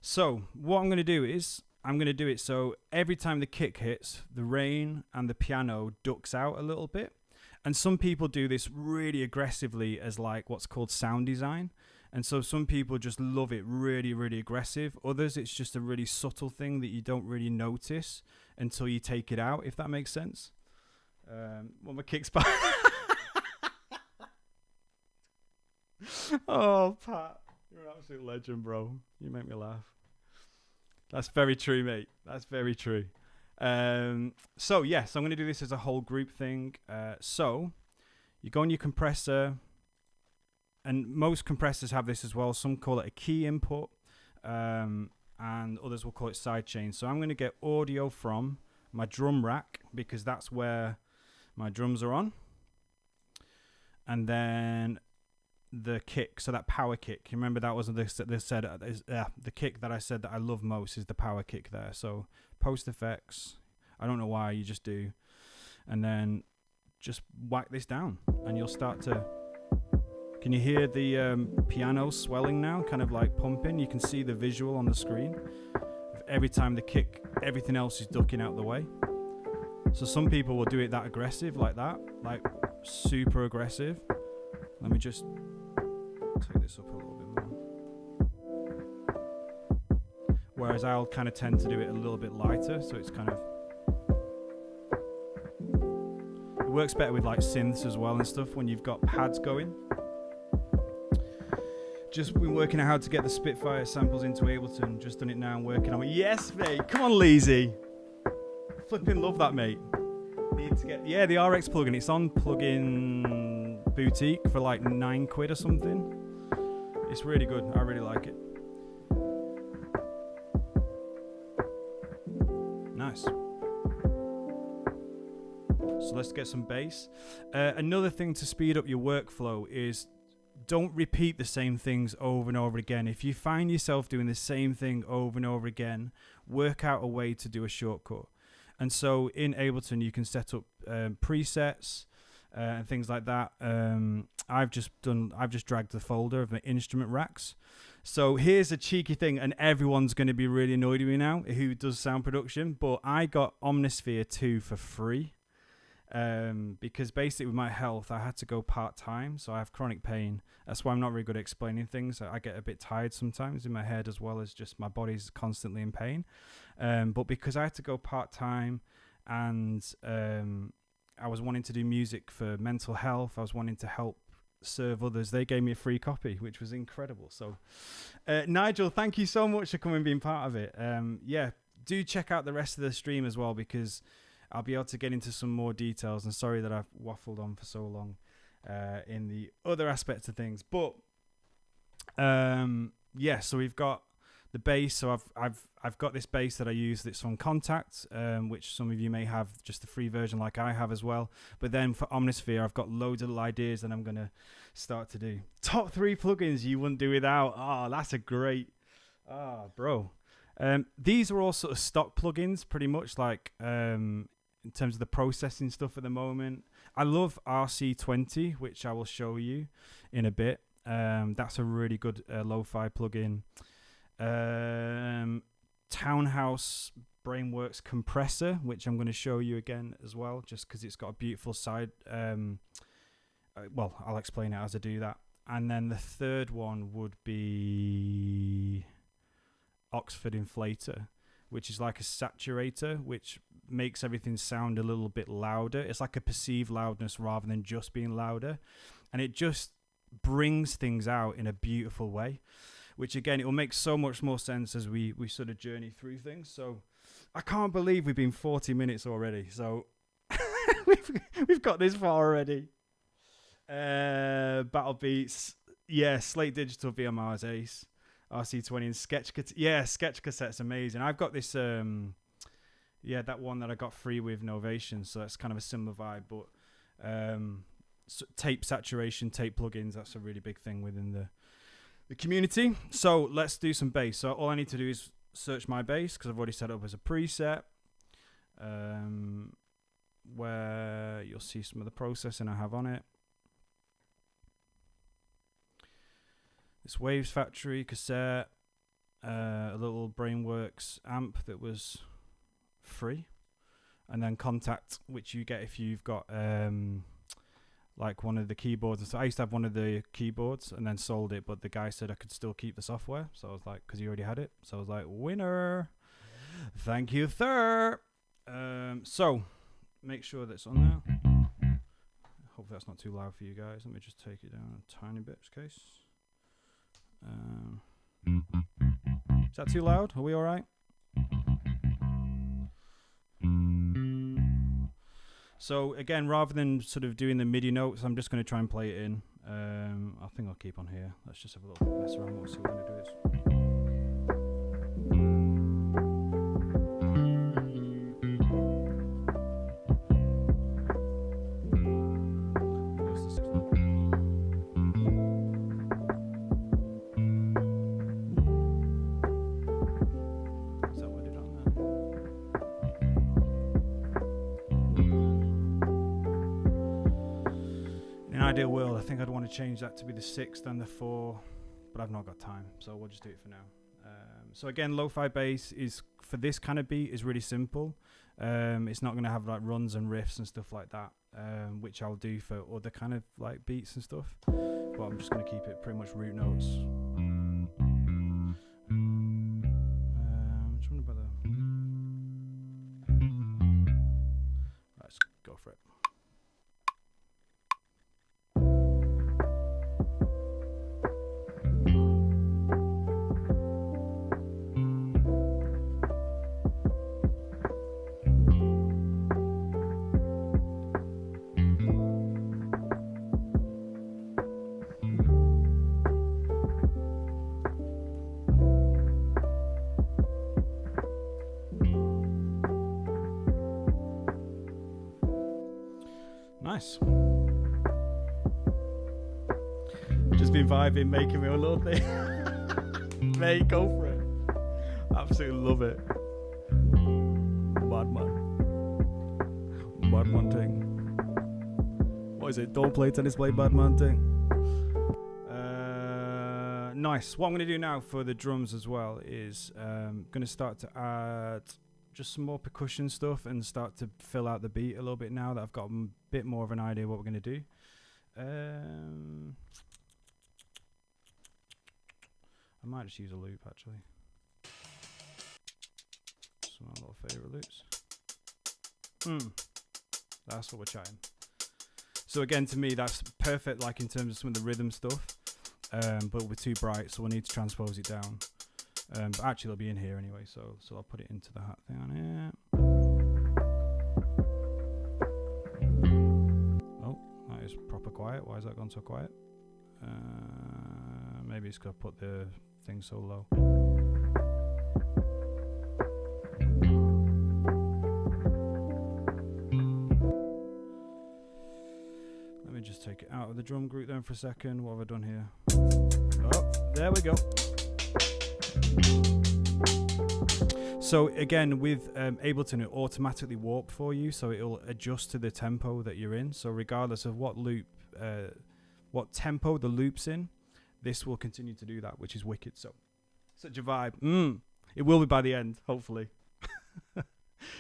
so what I'm going to do is, I'm going to do it so every time the kick hits, the rain and the piano ducks out a little bit. And some people do this really aggressively as like what's called sound design. And so some people just love it really, really aggressive. Others, it's just a really subtle thing that you don't really notice until you take it out, if that makes sense. Well, my kick's back. Oh, Pat, you're an absolute legend, bro. You make me laugh. That's very true, mate. That's very true. So yes, I'm going to do this as a whole group thing. So you go on your compressor, and most compressors have this as well. Some call it a key input, and others will call it sidechain. So I'm going to get audio from my drum rack, because that's where my drums are on. And then the kick, so that power kick. You remember that wasn't this said the kick that I said that I love most is the power kick there. So post effects, I don't know why, you just do, and then just whack this down, and you'll start to. Can you hear the piano swelling now, kind of like pumping? You can see the visual on the screen. Every time the kick, everything else is ducking out the way. So some people will do it that aggressive, like that, like super aggressive. Let me just take this up a little bit more. Whereas I'll kind of tend to do it a little bit lighter, so it's kind of, it works better with like synths as well and stuff when you've got pads going. Just been working out how to get the Spitfire samples into Ableton. Just done it now and working on it. Yes, mate. Come on, Leezy. Flipping love that, mate. Need to get, yeah, the RX plugin. It's on Plugin Boutique for like £9 or something. It's really good. I really like it. Nice. So let's get some bass. Another thing to speed up your workflow is don't repeat the same things over and over again. If you find yourself doing the same thing over and over again, work out a way to do a shortcut. And so in Ableton, you can set up presets and things like that. I've just dragged the folder of my instrument racks. So here's a cheeky thing, and everyone's going to be really annoyed with me now who does sound production, but I got Omnisphere 2 for free. Because basically with my health, I had to go part-time, so I have chronic pain. That's why I'm not really good at explaining things. I get a bit tired sometimes in my head, as well as just my body's constantly in pain. But because I had to go part-time, and I was wanting to do music for mental health, I was wanting to help serve others, they gave me a free copy, which was incredible. So Nigel, thank you so much for coming and being part of it. Yeah, do check out the rest of the stream as well, because I'll be able to get into some more details, and sorry that I've waffled on for so long in the other aspects of things. But yeah, so we've got the bass. So I've got this bass that I use that's on Contact, which some of you may have just the free version like I have as well. But then for Omnisphere, I've got loads of little ideas that I'm gonna start to do. Top 3 plugins you wouldn't do without. Oh, that's a great. Oh, bro. These are all sort of stock plugins, pretty much, like in terms of the processing stuff at the moment. I love RC20, which I will show you in a bit. That's a really good lo-fi plugin. Townhouse Brainworks compressor, which I'm going to show you again as well, just because it's got a beautiful side. Well, I'll explain it as I do that. And then the third one would be Oxford Inflator, which is like a saturator, which makes everything sound a little bit louder. It's like a perceived loudness rather than just being louder. And it just brings things out in a beautiful way, which again, it will make so much more sense as we sort of journey through things. So I can't believe we've been 40 minutes already. So we've got this far already. Battle Beats. Yeah, Slate Digital VMR's Ace. RC20 and Sketch Cassette's amazing. I've got this that one that I got free with Novation, so that's kind of a similar vibe. But tape saturation, tape plugins, that's a really big thing within the community. So let's do some bass. So all I need to do is search my bass, because I've already set it up as a preset, where you'll see some of the processing I have on it. This Waves Factory cassette, a little Brainworks amp that was free, and then Contact, which you get if you've got like one of the keyboards. So I used to have one of the keyboards and then sold it, but the guy said I could still keep the software. So I was like, because he already had it. So I was like, winner. Thank you, sir. So make sure that's on there. Hope that's not too loud for you guys. Let me just take it down a tiny bit, in case. Is that too loud? Are we all right? So again, rather than sort of doing the MIDI notes, I'm just going to try and play it in. I think I'll keep on here. Let's just have a little mess around. We'll see what we're going to do. Ideal world, I think I'd want to change that to be the 6th and the 4, but I've not got time, so we'll just do it for now. So again, lo-fi bass is, for this kind of beat, is really simple. It's not going to have like runs and riffs and stuff like that, which I'll do for other kind of like beats and stuff, but I'm just going to keep it pretty much root notes. Let's go for it. Nice. Just just been vibing, making me a little thing. Mate, go for it. Absolutely love it. Badman thing. What is it? Don't play tennis, play badman thing. Nice. What I'm going to do now for the drums as well is going to start to add just some more percussion stuff and start to fill out the beat a little bit now that I've got a bit more of an idea what we're going to do. I might just use a loop actually. Some of my little favourite loops. That's what we're chatting. So again, to me, that's perfect, like in terms of some of the rhythm stuff. But we're too bright, so we'll need to transpose it down. But actually, it'll be in here anyway, so I'll put it into the hat thing on here. Oh, that is proper quiet. Why has that gone so quiet? Maybe it's because I put the thing so low. Let me just take it out of the drum group then for a second. What have I done here? Oh, there we go. So again, with Ableton, it automatically warp for you, so it'll adjust to the tempo that you're in. So regardless of what loop, what tempo the loop's in, this will continue to do that, which is wicked. So such a vibe. It will be by the end, hopefully.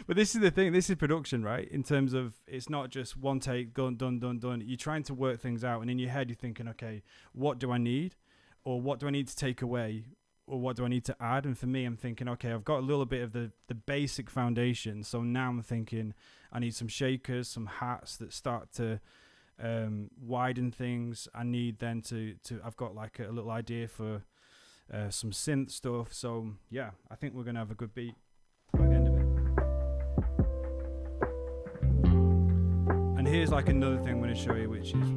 But this is the thing. This is production, right? In terms of it's not just one take, done. You're trying to work things out, and in your head you're thinking, okay, what do I need, or what do I need to take away, or what do I need to add? And for me, I'm thinking, okay, I've got a little bit of the basic foundation. So now I'm thinking I need some shakers, some hats that start to widen things. I need then to I've got like a little idea for some synth stuff. So yeah, I think we're gonna have a good beat by the end of it. And here's like another thing I'm going to show you, which is,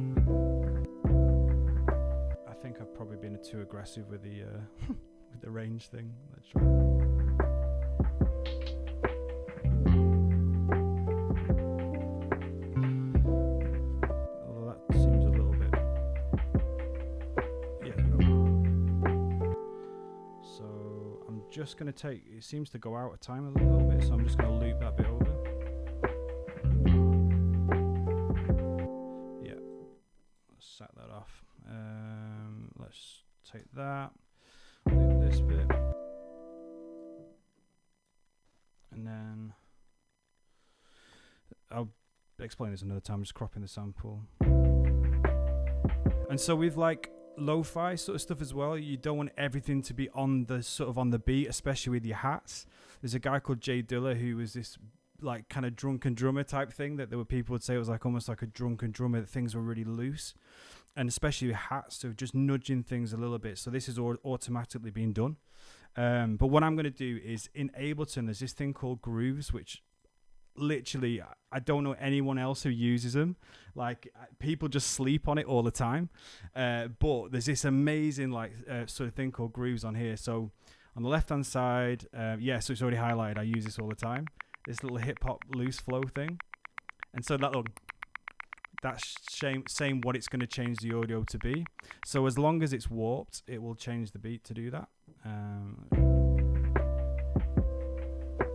I think I've probably been too aggressive with the with the range thing. Let's try. Although that seems a little bit, yeah. So I'm just going to take. It seems to go out of time a little bit, so I'm just going to loop that bit over. Set that off. Let's take that, loop this bit, and then I'll explain this another time. I'm just cropping the sample. And so with like lo-fi sort of stuff as well, you don't want everything to be on the sort of on the beat, especially with your hats. There's a guy called Jay Diller who was this like kind of drunken drummer type thing that there were people would say it was like almost like a drunken drummer, that things were really loose, and especially with hats, so just nudging things a little bit. So this is automatically being done. But what I'm going to do is in Ableton, there's this thing called grooves, which literally I don't know anyone else who uses them. Like people just sleep on it all the time. But there's this amazing like sort of thing called grooves on here. So on the left hand side, yeah, so it's already highlighted. I use this all the time. This little hip hop loose flow thing, and so that's saying what it's going to change the audio to be. So as long as it's warped, it will change the beat to do that.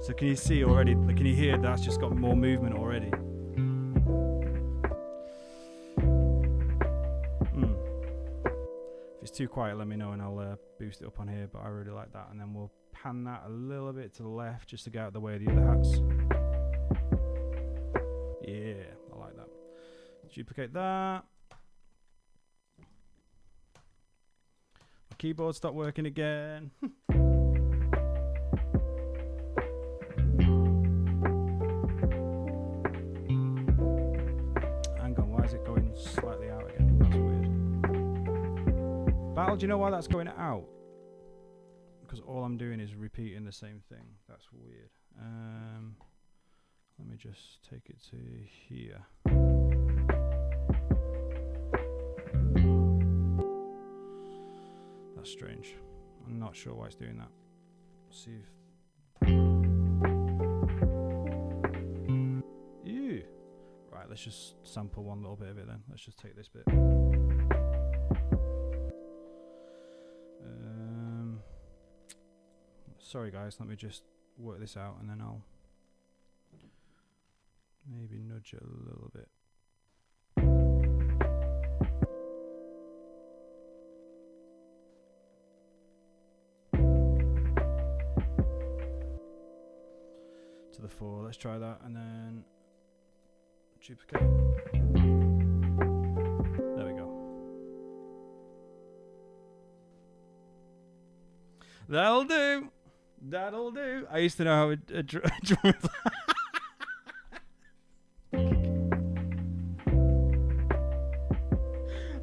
So can you see already? Can you hear that's just got more movement already? If it's too quiet, let me know and I'll boost it up on here. But I really like that, and then we'll pan that a little bit to the left just to get out of the way of the other hats. Yeah, I like that. Duplicate that. My keyboard stopped working again. Hang on, why is it going slightly out again? That's weird. Battle, do you know why that's going out? Because all I'm doing is repeating the same thing. That's weird. Let me just take it to here. That's strange. I'm not sure why it's doing that. Let's see if... Ew. Right, let's just sample one little bit of it then. Let's just take this bit. Sorry guys, let me just work this out and then I'll maybe nudge it a little bit. To the 4, let's try that and then duplicate. There we go. That'll do. That'll do. I used to know how a drum.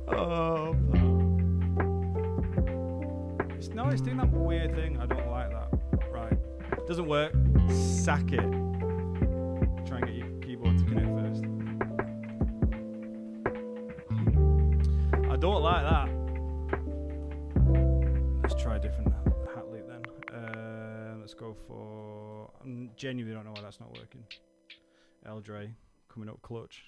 Oh. It's doing that weird thing. I don't like that. Right. Doesn't work. Sack it. Try and get your keyboard to connect first. I don't like that. Let's try a different hat loop then. Let's go for... I genuinely don't know why that's not working. Eldre coming up clutch.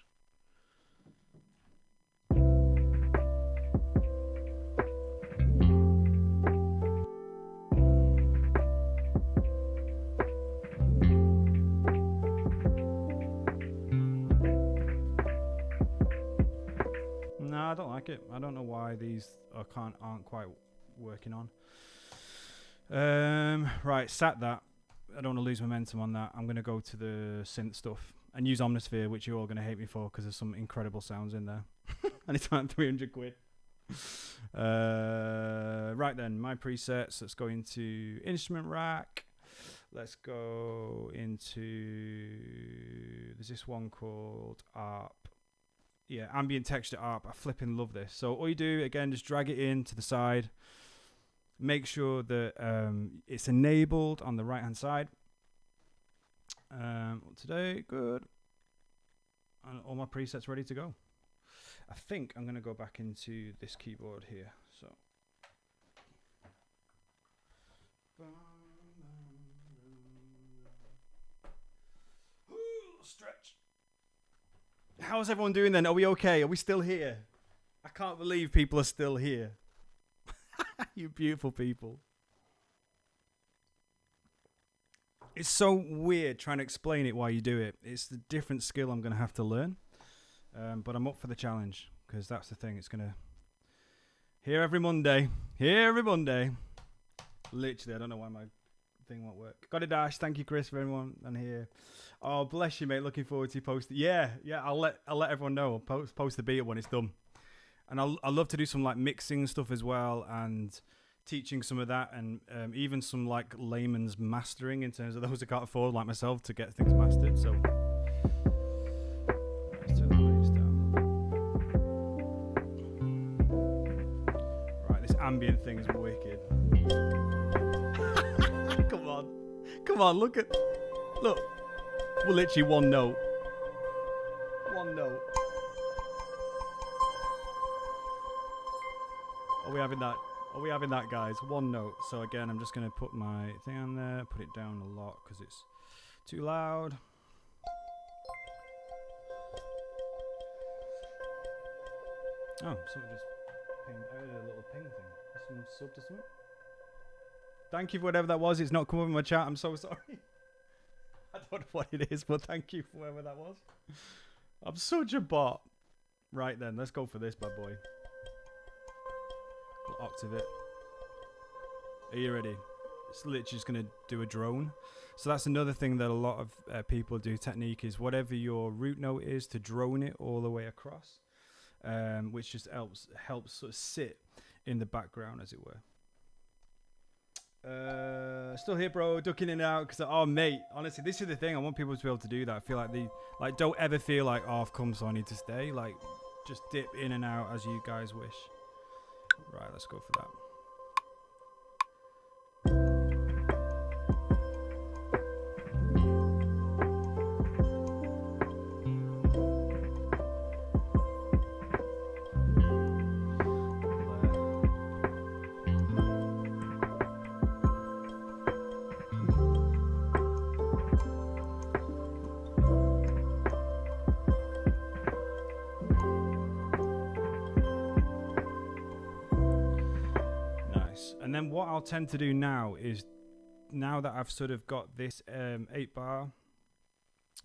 I don't like it. I don't know why these aren't quite working on. Right, sat that. I don't want to lose momentum on that. I'm going to go to the synth stuff and use Omnisphere, which you're all going to hate me for because there's some incredible sounds in there. And it's like 300 quid. Right then, my presets. Let's go into instrument rack. Let's go into... There's this one called ARP. Yeah, ambient texture ARP. I flipping love this. So all you do, again, just drag it in to the side. Make sure that it's enabled on the right-hand side. Today, good. And all my presets ready to go. I think I'm going to go back into this keyboard here. So, stretch. How's everyone doing then? Are we okay? Are we still here? I can't believe people are still here. You beautiful people. It's so weird trying to explain it while you do it. It's the different skill I'm going to have to learn. But I'm up for the challenge because that's the thing. It's going to... Here every Monday. Here every Monday. Literally, I don't know why my thing won't work. Got a dash. Thank you, Chris, for everyone on here. Oh, bless you, mate. Looking forward to posting. Yeah. I'll let everyone know. I'll post the beta when it's done. And I'll love to do some like mixing stuff as well and teaching some of that and even some like layman's mastering in terms of those who can't afford like myself to get things mastered. So let's turn the bass down. Right, this ambient thing is wicked. Come on, look. We're literally one note. One note. Are we having that? Are we having that, guys? One note. So again, I'm just going to put my thing on there, put it down a lot because it's too loud. Oh, someone just pinged out a little ping thing. Some sub to something. Thank you for whatever that was. It's not coming in my chat. I'm so sorry. I don't know what it is, but thank you for whatever that was. I'm such a bot. Right then, let's go for this bad boy. We'll octave it. Are you ready? It's literally just going to do a drone. So that's another thing that a lot of people do. Technique is whatever your root note is to drone it all the way across, which just helps sort of sit in the background, as it were. Still here, bro. Ducking in and out because mate, honestly, this is the thing. I want people to be able to do that. I feel like don't ever feel like I've come, so I need to stay. Like, just dip in and out as you guys wish. Right, let's go for that. And then what I'll tend to do now is now that I've sort of got this 8-bar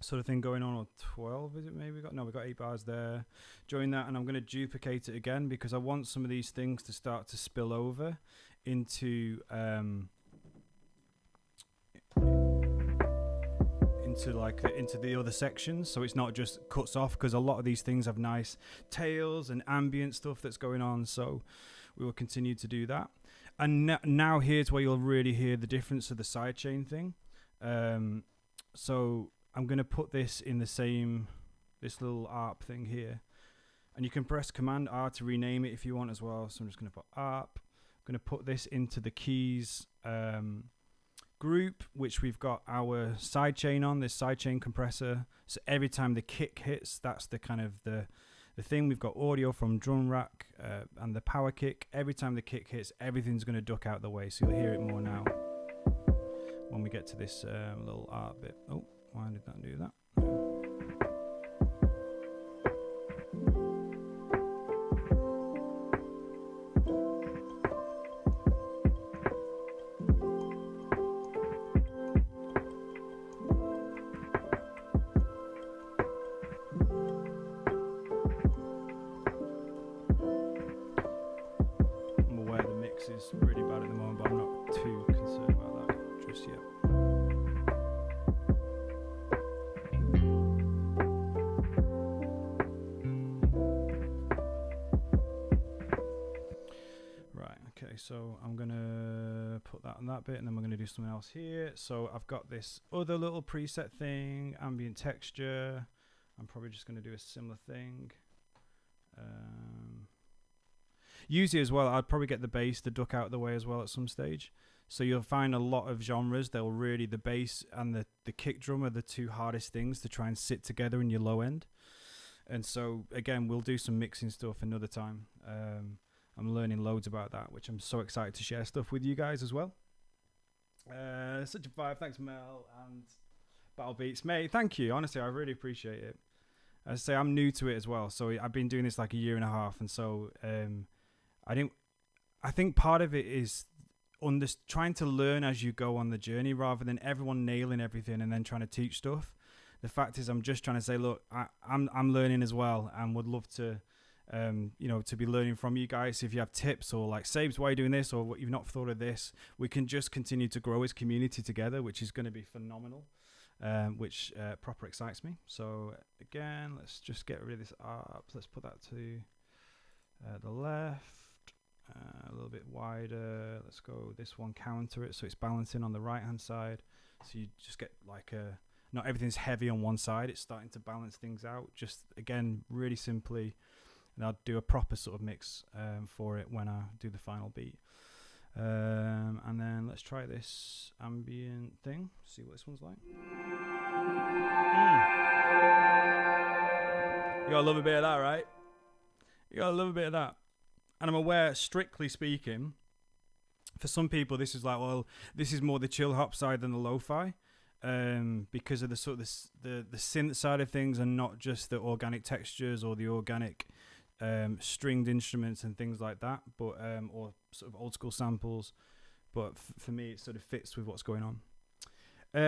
sort of thing going on, or 12 is it maybe? We've got 8 bars there. Join that, and I'm going to duplicate it again because I want some of these things to start to spill over into into the other sections, so it's not just cuts off, because a lot of these things have nice tails and ambient stuff that's going on. So we will continue to do that. And now here's where you'll really hear the difference of the sidechain thing. So I'm going to put this in the same, this little ARP thing here, and you can press Command R to rename it if you want as well. So I'm just going to put ARP. I'm going to put this into the keys group, which we've got our sidechain on, this sidechain compressor. So every time the kick hits, that's the kind of the thing. We've got audio from drum rack and the power kick. Every time the kick hits, everything's going to duck out the way, so you'll hear it more now when we get to this little art bit. Oh, why did that do that? Is really bad at the moment, but I'm not too concerned about that just yet. Right, okay, so I'm gonna put that on that bit, and then we're gonna do something else here. So I've got this other little preset thing, ambient texture. I'm probably just gonna do a similar thing. Usually as well, I'd probably get the bass to duck out of the way as well at some stage. So you'll find a lot of genres, they'll really, the bass and the kick drum are the two hardest things to try and sit together in your low end. And so again, we'll do some mixing stuff another time. I'm learning loads about that, which I'm so excited to share stuff with you guys as well. Such a vibe, thanks Mel and Battle Beats. Mate, thank you, honestly, I really appreciate it. As I say, I'm new to it as well, so I've been doing this like a year and a half, and so I think part of it is trying to learn as you go on the journey, rather than everyone nailing everything and then trying to teach stuff. The fact is, I'm just trying to say, look, I'm learning as well, and would love to, to be learning from you guys. If you have tips or like, Sabes, why are you doing this, or what you've not thought of this, we can just continue to grow as community together, which is going to be phenomenal. Which proper excites me. So again, let's just get rid of this up. Let's put that to the left. A little bit wider. Let's go this one, counter it so it's balancing on the right hand side, so you just get like not everything's heavy on one side, it's starting to balance things out, just again really simply. And I'll do a proper sort of mix for it when I do the final beat. And then let's try this ambient thing, see what this one's like. You gotta love a bit of that, right? You gotta love a bit of that. And I'm aware, strictly speaking, for some people this is like, well, this is more the Chillhop side than the Lo-Fi, because of the sort of the synth side of things, and not just the organic textures or the organic stringed instruments and things like that, but or sort of old school samples. But for me, it sort of fits with what's going on.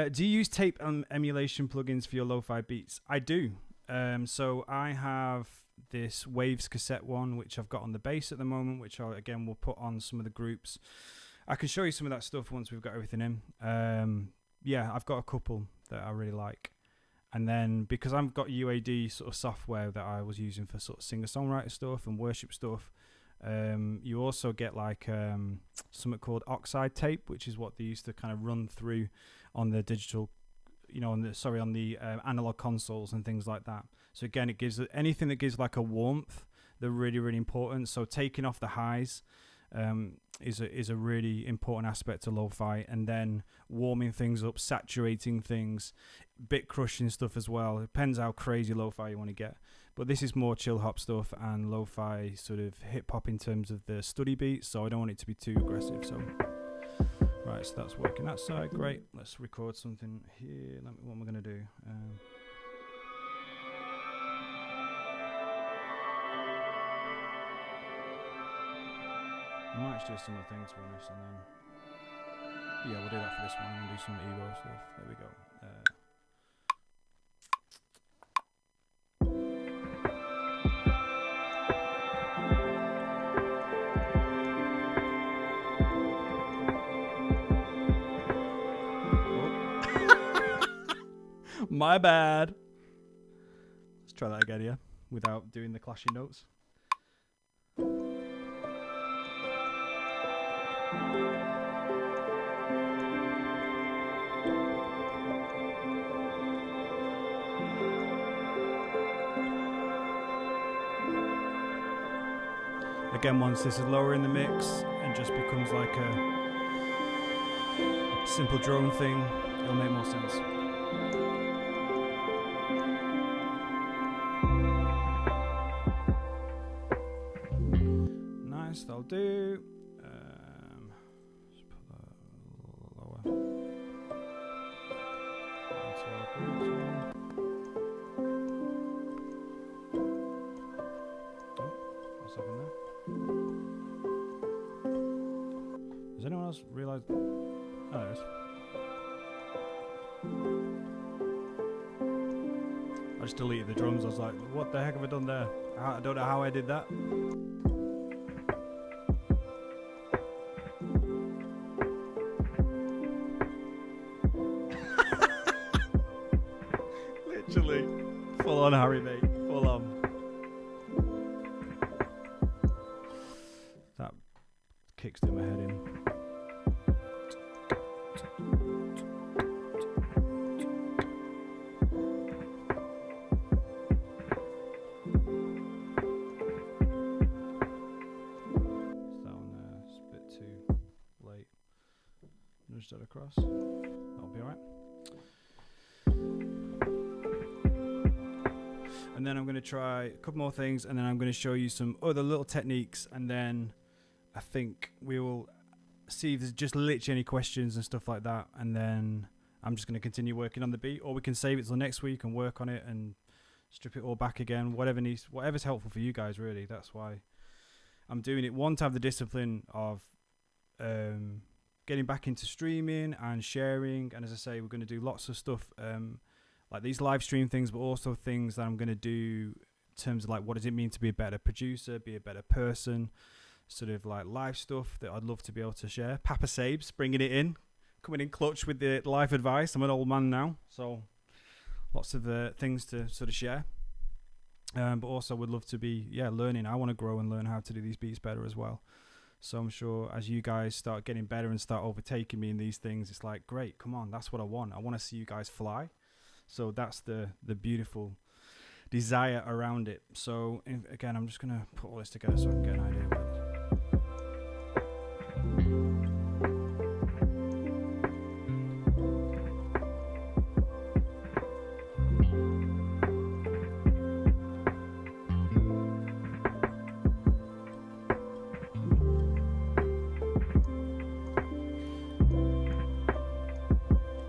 Do you use tape emulation plugins for your lo-fi beats? I do. So I have this Waves cassette one, which I've got on the bass at the moment, which I again will put on some of the groups. I can show you some of that stuff once we've got everything in. Yeah, I've got a couple that I really like. And then because I've got UAD sort of software that I was using for sort of singer-songwriter stuff and worship stuff, you also get like something called oxide tape, which is what they used to kind of run through on the digital, on the analog consoles and things like that. So again, it gives anything that gives like a warmth. They're really, really important. So taking off the highs is a really important aspect to lo-fi, and then warming things up, saturating things, bit crushing stuff as well. It depends how crazy lo-fi you want to get. But this is more chill hop stuff and lo-fi sort of hip hop in terms of the study beats, so I don't want it to be too aggressive. So right, so that's working that side. Great. Let's record something here. What am I going to do? I might just do a similar thing, to be honest, and then Yeah, we'll do that for this one. I'm gonna do some Evo stuff. There we go. My bad. Let's try that again, yeah, without doing the clashing notes. Again, once this is lower in the mix and just becomes like a simple drone thing, it'll make more sense. Nice, that'll do. Let's put that a little lower. That's all good. Oh, what's happening there? Does anyone else realise? Oh, there it is. I just deleted the drums. I was like, what the heck have I done there? I don't know how I did that. Literally. Full on Harry, mate. Full on. That kick's doing my head in. That across. That'll be alright. And then I'm going to try a couple more things, and then I'm going to show you some other little techniques, and then I think we will see if there's just literally any questions and stuff like that, and then I'm just going to continue working on the beat, or we can save it till next week and work on it and strip it all back again, whatever's helpful for you guys, really. That's why I'm doing it. One, to have the discipline of getting back into streaming and sharing, and as I say, we're going to do lots of stuff like these live stream things, but also things that I'm going to do in terms of like, what does it mean to be a better producer, be a better person, sort of like live stuff that I'd love to be able to share. Papa Sabes bringing it in, coming in clutch with the life advice. I'm an old man now, so lots of things to sort of share, but also would love to be learning. I want to grow and learn how to do these beats better as well. So I'm sure as you guys start getting better and start overtaking me in these things, it's like, great, come on, that's what I want. I want to see you guys fly. So that's the beautiful desire around it. So again, I'm just going to put all this together so I can get an idea of it.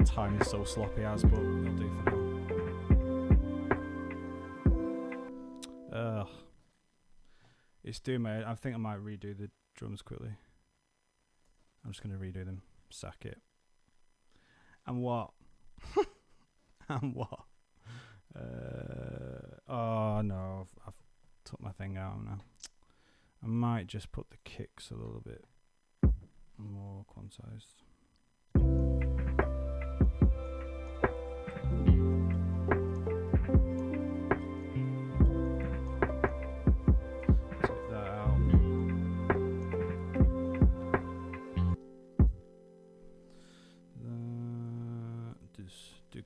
Time is so sloppy as, but it'll do for now. It's doing my head. I think I might redo the drums quickly. I'm just going to redo them. Sack it. And what? And what? Oh no, I've took my thing out now. I might just put the kicks a little bit more quantized.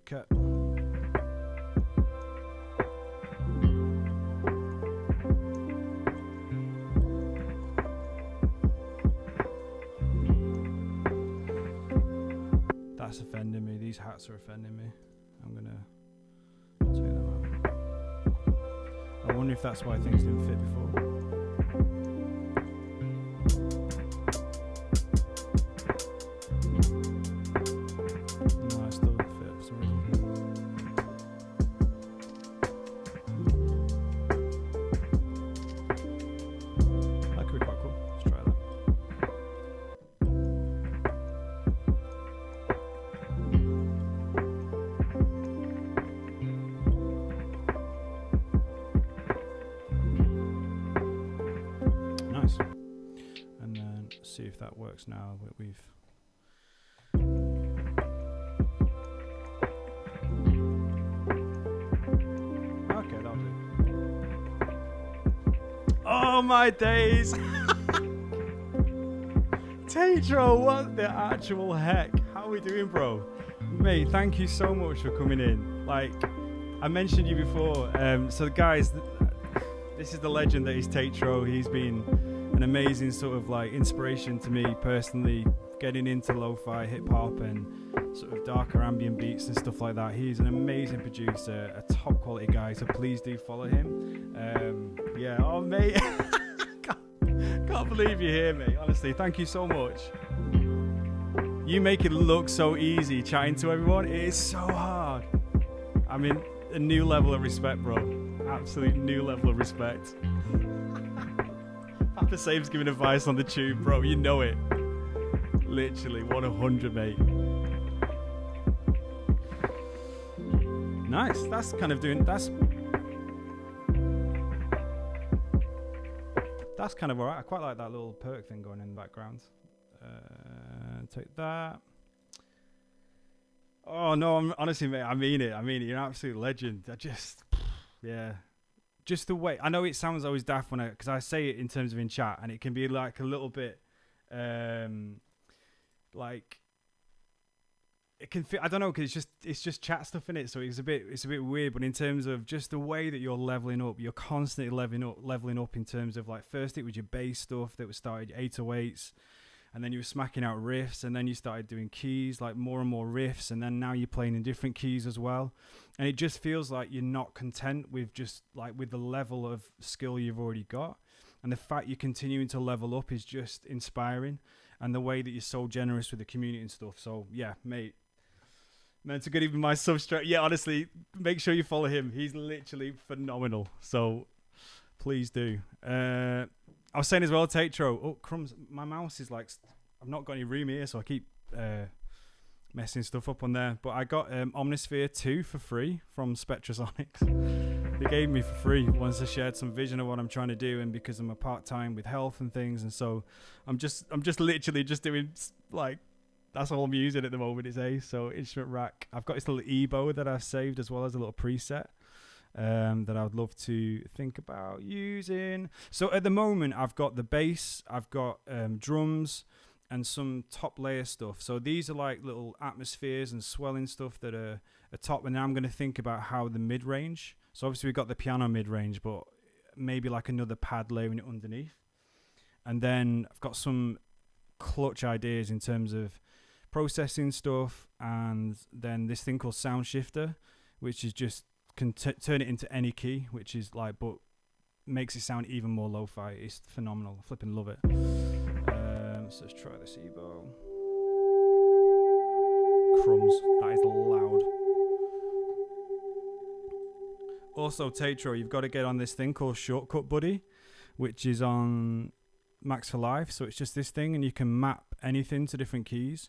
Cut. That's offending me. These hats are offending me. I'm gonna take them out. I wonder if that's why things didn't fit before. see if that works now. We've okay, that'll do. Oh my days! Tatro, what the actual heck? How are we doing, bro? Mate, thank you so much for coming in. Like, I mentioned you before. So guys, this is the legend that is Tatro. He's been an amazing sort of like inspiration to me personally, getting into lo-fi, hip-hop and sort of darker ambient beats and stuff like that. He's an amazing producer, a top quality guy, so please do follow him. Yeah, oh mate, can't believe you're here, mate. Honestly, thank you so much. You make it look so easy chatting to everyone. It is so hard. I mean, a new level of respect, bro. Absolute new level of respect. Papa Save's giving advice on the tube, bro. You know it. Literally 100, mate. Nice. That's kind of doing. That's kind of alright. I quite like that little perk thing going in the background. Take that. Oh no, I'm honestly, mate. I mean it. You're an absolute legend. Yeah. Just the way, I know it sounds always daft when because I say it in terms of in chat, and it can be like a little bit, like it can fit. I don't know, because it's just chat stuff in it, so it's a bit weird. But in terms of just the way that you're leveling up, you're constantly leveling up in terms of like first it was your bass stuff that was started 808s. And then you were smacking out riffs, and then you started doing keys, like more and more riffs, and then now you're playing in different keys as well. And it just feels like you're not content with just like with the level of skill you've already got. And the fact you're continuing to level up is just inspiring. And the way that you're so generous with the community and stuff. So yeah, mate. Meant to get even my substrate. Yeah, honestly, make sure you follow him. He's literally phenomenal. So please do. I was saying as well, Tatro. Oh, crumbs. My mouse is like, I've not got any room here, so I keep messing stuff up on there. But I got Omnisphere 2 for free from Spectrasonics. They gave me for free once I shared some vision of what I'm trying to do, and because I'm a part-time with health and things, and so I'm just literally just doing like, that's all I'm using at the moment is Ace. So instrument rack. I've got this little Ebo that I've saved as well as a little preset. That I would love to think about using. So at the moment I've got the bass, I've got drums and some top layer stuff. So these are like little atmospheres and swelling stuff that are top, and then I'm going to think about how the mid-range. So obviously we've got the piano mid-range, but maybe like another pad layering it underneath. And then I've got some clutch ideas in terms of processing stuff, and then this thing called Sound Shifter, which is just can turn it into any key, which is like, but makes it sound even more lo-fi. It's phenomenal. I flipping love it. So let's try this Ebo. Crumbs. That is loud. Also, Tatro, you've got to get on this thing called Shortcut Buddy, which is on Max for Life. So it's just this thing, and you can map anything to different keys.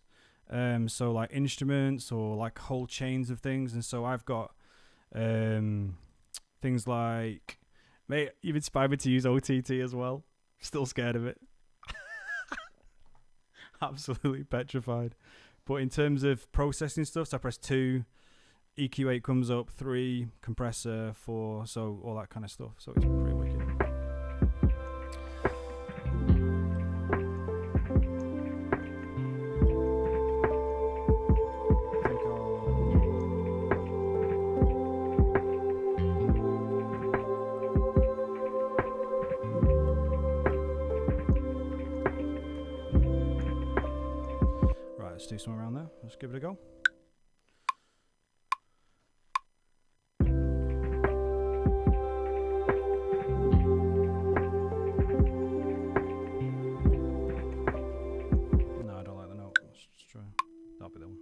So like instruments or like whole chains of things. And so I've got things like, mate, you've inspired me to use OTT as well. Still scared of it. Absolutely petrified. But in terms of processing stuff, so I press 2, EQ8 comes up, 3, compressor, 4, so all that kind of stuff. So it's pretty wicked. Let's do something around there. Let's give it a go. No, I don't like the note. Let's just try. That'll be the one.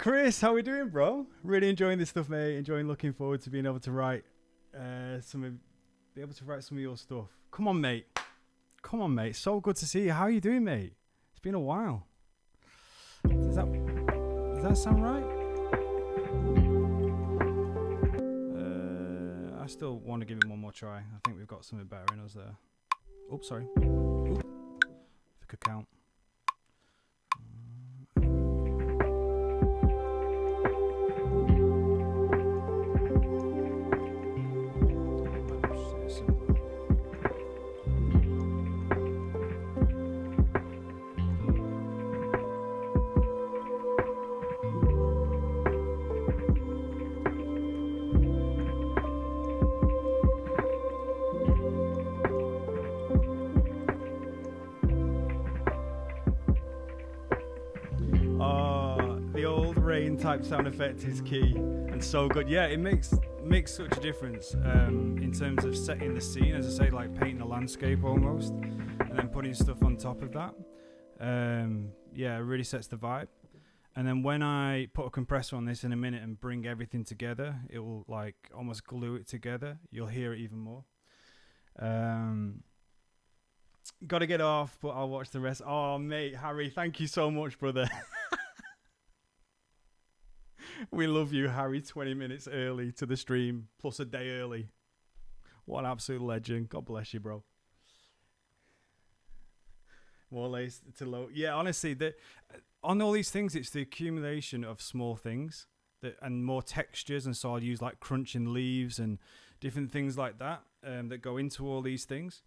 Chris, how we doing, bro? Really enjoying this stuff, mate. Looking forward to being able to write some of your stuff. Come on, mate. So good to see you. How are you doing, mate? It's been a while. Does that sound right? I still want to give it one more try. I think we've got something better in us there. Oops, sorry. If I could count. Type sound effect is key and so good. Yeah, it makes such a difference in terms of setting the scene, as I say, like painting a landscape almost, and then putting stuff on top of that. Yeah, it really sets the vibe. And then when I put a compressor on this in a minute and bring everything together, it will like almost glue it together. You'll hear it even more. Got to get off, but I'll watch the rest. Oh, mate, Harry, thank you so much, brother. We love you, Harry. 20 minutes early to the stream, plus a day early. What an absolute legend. God bless you, bro. More lace to low. Yeah, honestly, on all these things, it's the accumulation of small things and more textures. And so I'll use like crunching leaves and different things like that that go into all these things.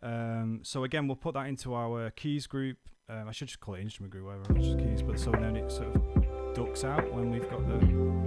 So again, we'll put that into our keys group. I should just call it instrument group, whatever. It's just keys, but so then it sort of ducks out when we've got the...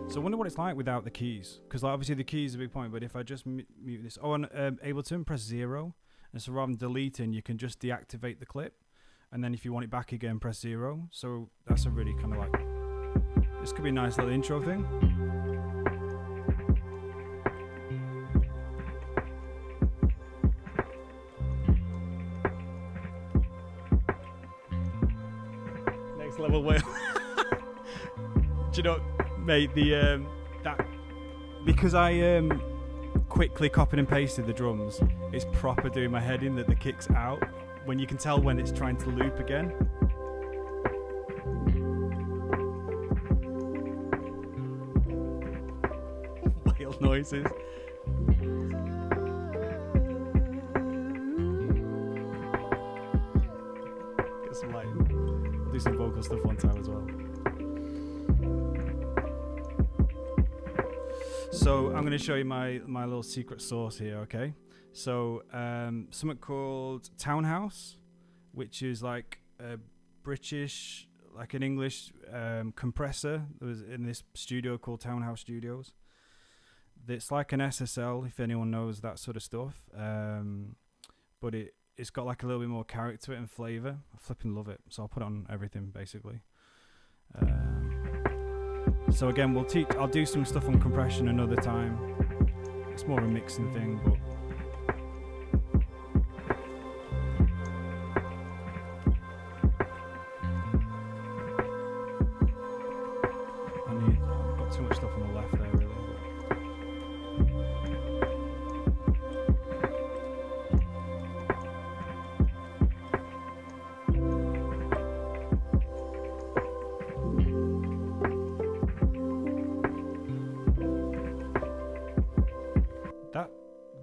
So I wonder what it's like without the keys, because like obviously the keys is a big point, but if I just mute this, on Ableton, press 0, and so rather than deleting, you can just deactivate the clip, and then if you want it back again, press 0. So that's a really kind of like, this could be a nice little intro thing. Next level whale. Do you know, mate, that because I quickly copied and pasted the drums, it's proper doing my head in that the kick's out when you can tell when it's trying to loop again. Whale noises. Get some like, do some vocal stuff one time as well. So I'm going to show you my little secret sauce here, okay? So something called Townhouse, which is like a British, like an English compressor that was in this studio called Townhouse Studios. It's like an SSL, if anyone knows that sort of stuff. But it's got like a little bit more character to it and flavour. I flipping love it. So I'll put it on everything, basically. So again, I'll do some stuff on compression another time. It's more of a mixing thing, but I've got too much stuff on the left there, really.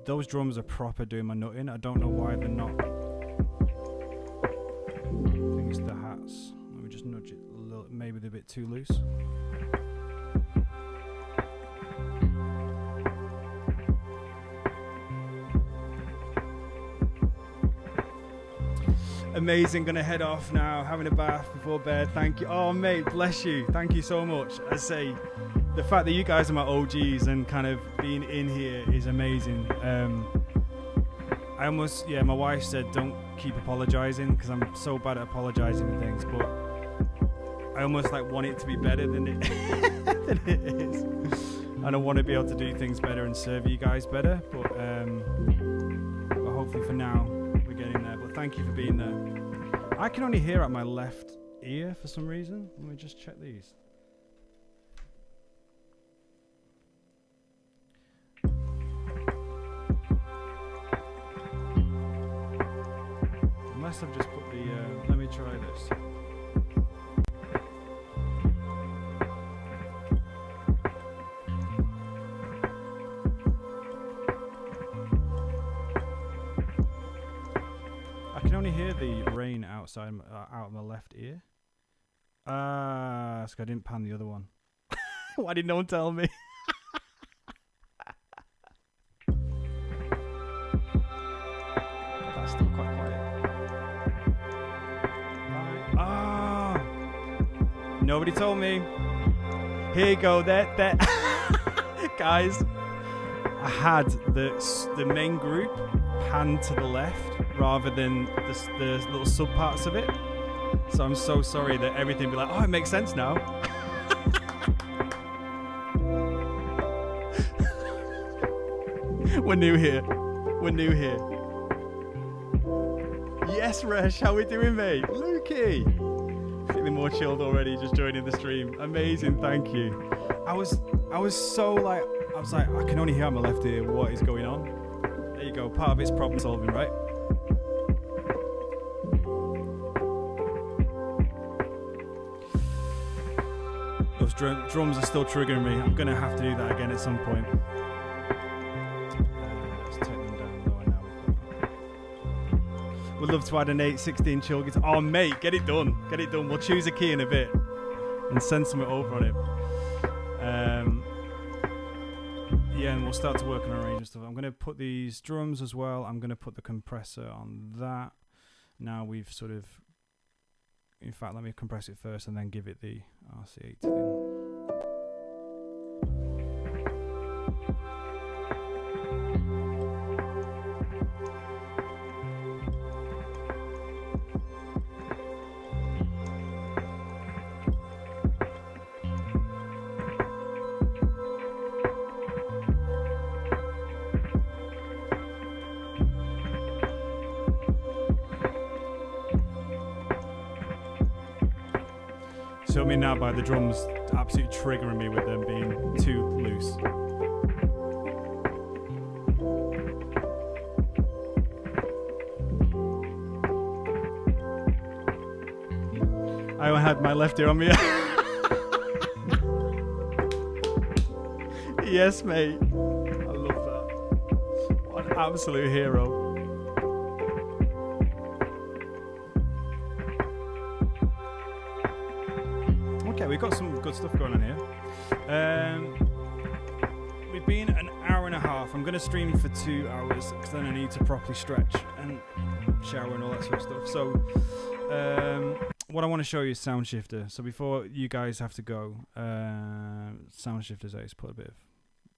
Those drums are proper doing my nutting. I don't know why they're not. I think it's the hats. Let me just nudge it a little. Maybe they're a bit too loose. Amazing. Gonna head off now, having a bath before bed. Thank you. Oh, mate, bless you. Thank you so much. I say, the fact that you guys are my OGs and kind of being in here is amazing. I almost, yeah, my wife said don't keep apologizing because I'm so bad at apologizing for things, but I almost like want it to be better than it, than it is. And I want to be able to do things better and serve you guys better, but hopefully for now we're getting there. But thank you for being there. I can only hear out my left ear for some reason. Let me just check these. Unless I've just put the, let me try this. I can only hear the rain outside, out of my left ear. So I didn't pan the other one. Why did no one tell me? That's still quite quiet. Ah, nobody told me. Here you go. There. Guys, I had the main group pan to the left rather than the little sub parts of it. So I'm so sorry that everything be like, oh, it makes sense now. We're new here. We're new here. Yes, Resh, how we doing, mate? Lukey! Feeling more chilled already, just joining the stream. Amazing, thank you. I was so like, I can only hear on my left ear what is going on. There you go, part of it's problem solving, right? Those drums are still triggering me. I'm gonna have to do that again at some point. Let's take them down lower now. We'd love to add an 8/16 chill guitar. Oh mate, get it done. Get it done. We'll choose a key in a bit and send something over on it. Yeah, and we'll start to work on arranging stuff. I'm gonna put these drums as well. I'm gonna put the compressor on that. Now we've sort of, in fact, let me compress it first and then give it the RC18. So I mean now by the drums absolutely triggering me with them being too loose. I had my left ear on me. Yes, mate. I love that. What an absolute hero. We've got some good stuff going on here. We've been an hour and a half. I'm going to stream for 2 hours because then I need to properly stretch and shower and all that sort of stuff. So what I want to show you is Sound Shifter. So before you guys have to go, Sound Shifter's ace, put a bit of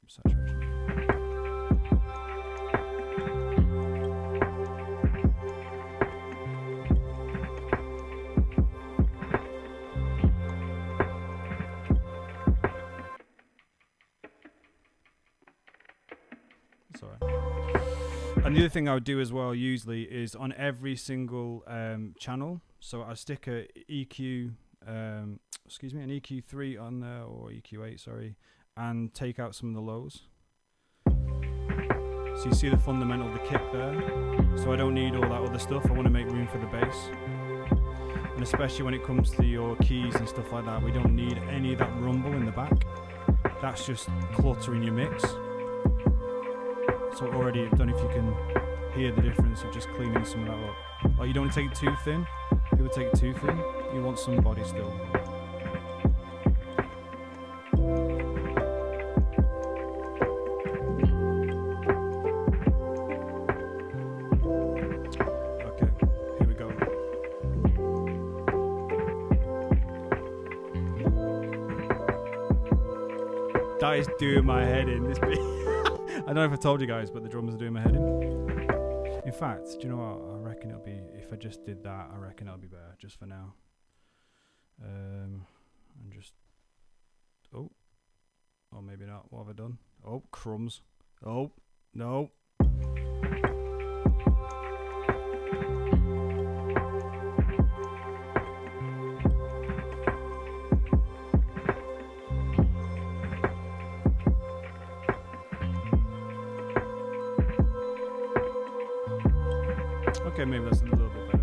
saturation. And the other thing I would do as well usually is on every single channel, so I stick a EQ, an EQ3 on there, or EQ8, sorry, and take out some of the lows. So you see the fundamental of the kick there, so I don't need all that other stuff. I want to make room for the bass. And especially when it comes to your keys and stuff like that, we don't need any of that rumble in the back. That's just cluttering your mix. So already, I don't know if you can hear the difference of just cleaning some of that up. Like you don't want to take it too thin. People take it too thin. You want some body still. Okay, here we go. That is doing my head in. This beat. I don't know if I told you guys, but the drums are doing my head in. In fact, do you know what? I reckon it'll be, if I just did that, I reckon it'll be better just for now. And just, oh, or maybe not. What have I done? Oh, crumbs. Oh, no. Okay, maybe that's a little bit better.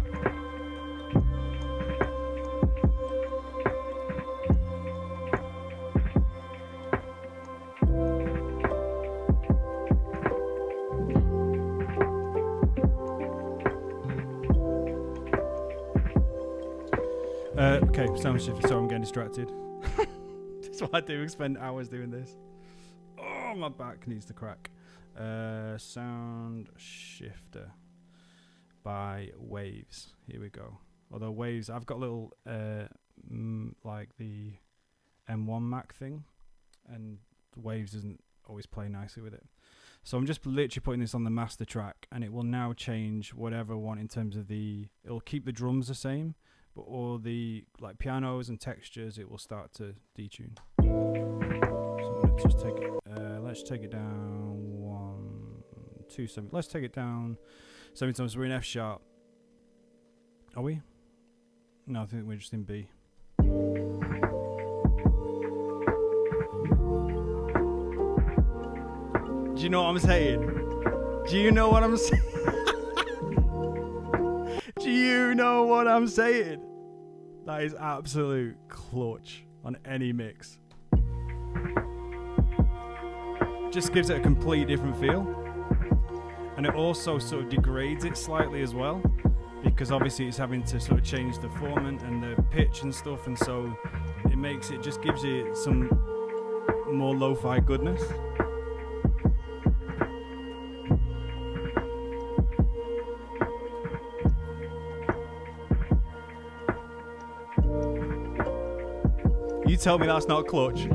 Okay, sound shift, so I'm getting distracted. That's what I do, spend hours doing this. Oh, my back needs to crack. Sound shifter by Waves. Here we go. Although Waves, I've got little like the M1 Mac thing, and Waves doesn't always play nicely with it. So I'm just literally putting this on the master track, and it will now change whatever I want in terms of it'll keep the drums the same, but all the like pianos and textures, it will start to detune. So I'm gonna just take it, let's take it down 1, 2, 7. Let's take it down 7 times. We're in F sharp. Are we? No, I think we're just in B. Do you know what I'm saying? Do you know what I'm saying? Do you know what I'm saying? That is absolute clutch on any mix. Just gives it a completely different feel. And it also sort of degrades it slightly as well, because obviously it's having to sort of change the formant and the pitch and stuff, and so it just gives you some more lo-fi goodness. You tell me that's not clutch.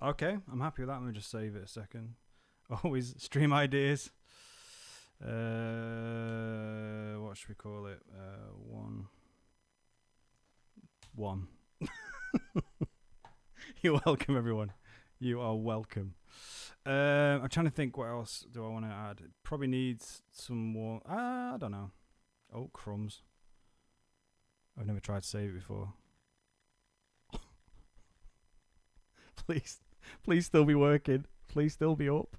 Okay, I'm happy with that. Let me just save it a second. Always stream ideas. What should we call it? One. You're welcome, everyone. You are welcome. I'm trying to think what else do I want to add. It probably needs some more. I don't know. Oh, crumbs. I've never tried to save it before. Please still be working. Please still be up.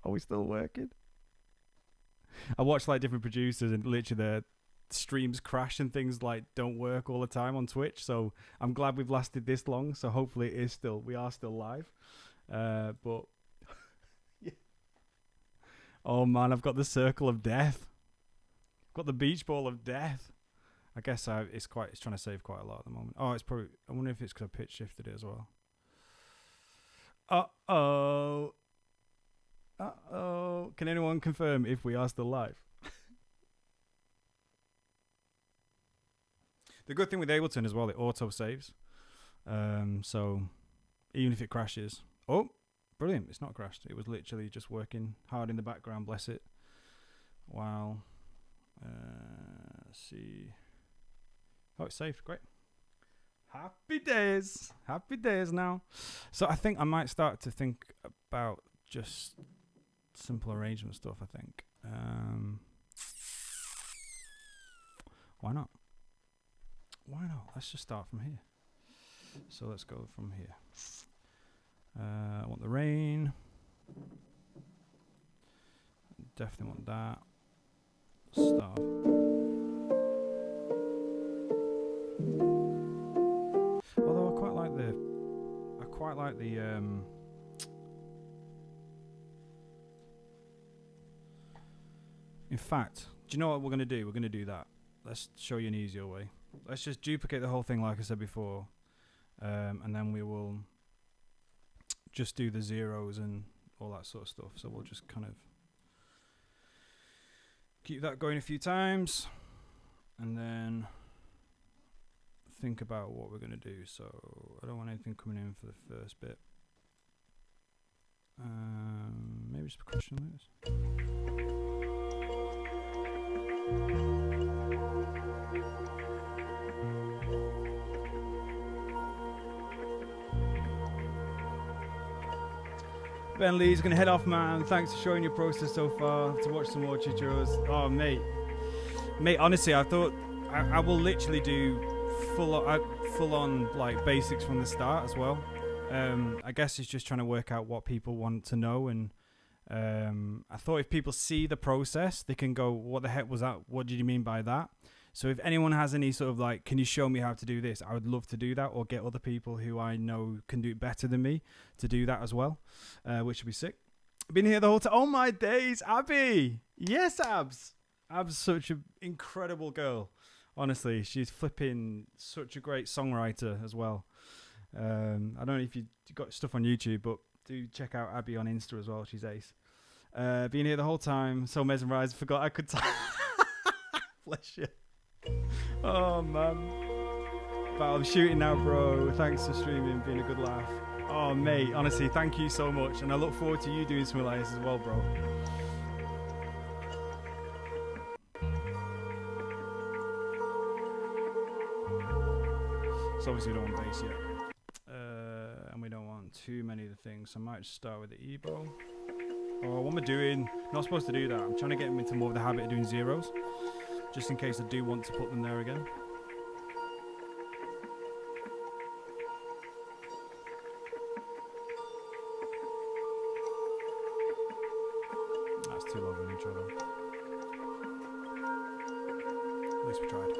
Are we still working? I watch like different producers, and literally their streams crash and things like don't work all the time on Twitch. So I'm glad we've lasted this long. So hopefully we are still live. But yeah. Oh man, I've got the circle of death. I've got the beach ball of death. I guess it's trying to save quite a lot at the moment. Oh, it's probably. I wonder if it's because I pitch shifted it as well. Uh-oh. Can anyone confirm if we are still live? The good thing with Ableton as well, it auto saves. So even if it crashes. Oh, brilliant. It's not crashed. It was literally just working hard in the background, bless it. Wow. Let's see. Oh, it's saved. Great. Happy days. Happy days now. So I think I might start to think about just simple arrangement stuff, I think. Why not? Why not? Let's just start from here. So let's go from here. I want the rain. Definitely want that. Start. Although I quite like the in fact, you know what we're going to do? We're going to do that. Let's show you an easier way. Let's just duplicate the whole thing like I said before. And then we will just do the zeros and all that sort of stuff. So we'll just kind of keep that going a few times. And then think about what we're going to do. So I don't want anything coming in for the first bit. Maybe just percussion loops. Ben Lee's gonna head off, man. Thanks for showing your process so far. To watch some more tutorials. Oh, mate, honestly, I thought I will literally do full on like basics from the start as well. I guess it's just trying to work out what people want to know, and I thought if people see the process, they can go, "What the heck was that? What did you mean by that?" So if anyone has any sort of like, "Can you show me how to do this?" I would love to do that, or get other people who I know can do it better than me to do that as well, which would be sick. Been here the whole time. Oh my days, Abby! Yes, Abs. Ab's such an incredible girl. Honestly, she's flipping such a great songwriter as well. I don't know if you got stuff on YouTube, but do check out Abby on Insta as well. She's ace. Been here the whole time. So mesmerized. Forgot I could. Bless you. Oh man. But I'm shooting now, bro. Thanks for streaming. Being a good laugh. Oh mate, honestly, thank you so much, and I look forward to you doing something like this as well, bro. So obviously we don't want bass yet. And we don't want too many of the things, so I might just start with the EBO. Oh, what am I doing? Not supposed to do that. I'm trying to get them into more of the habit of doing zeros, just in case I do want to put them there again. That's too long of an intro though. At least we tried.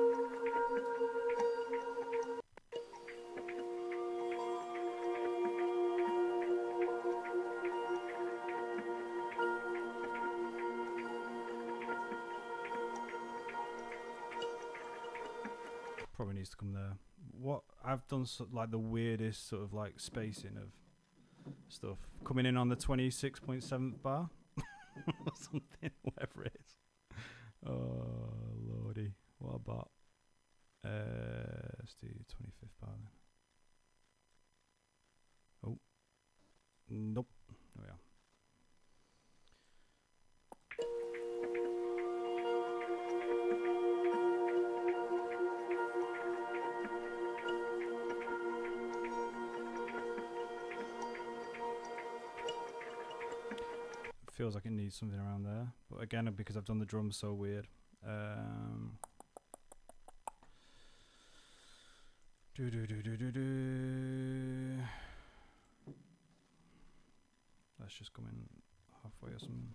Probably needs to come there. What I've done, like the weirdest sort of like spacing of stuff coming in on the 26.7th bar or something, whatever it is. Oh lordy, what about? Let's do 25th bar then. Oh, nope. There we are. Feels like it needs something around there, but again, because I've done the drums so weird. Let's just come in halfway or something.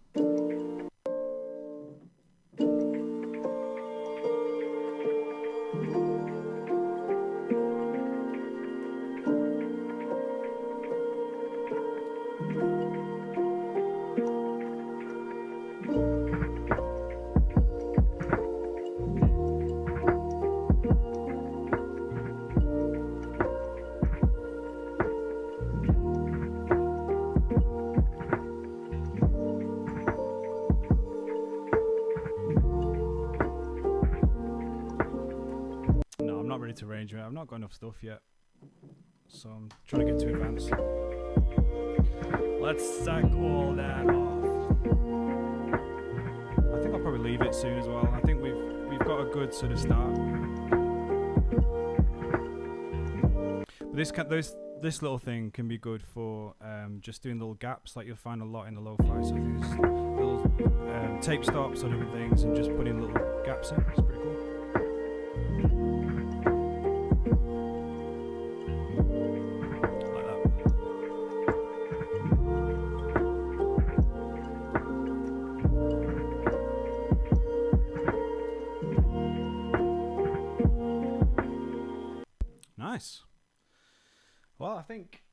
To arrange it. I've not got enough stuff yet, so I'm trying to get too advanced. Let's sack all that off. I think I'll probably leave it soon as well. I think we've got a good sort of start. But this little thing can be good for just doing little gaps, like you'll find a lot in the lo-fi. So these little tape stops or different things, and just putting little gaps in. It's pretty cool. Nice. Well, I think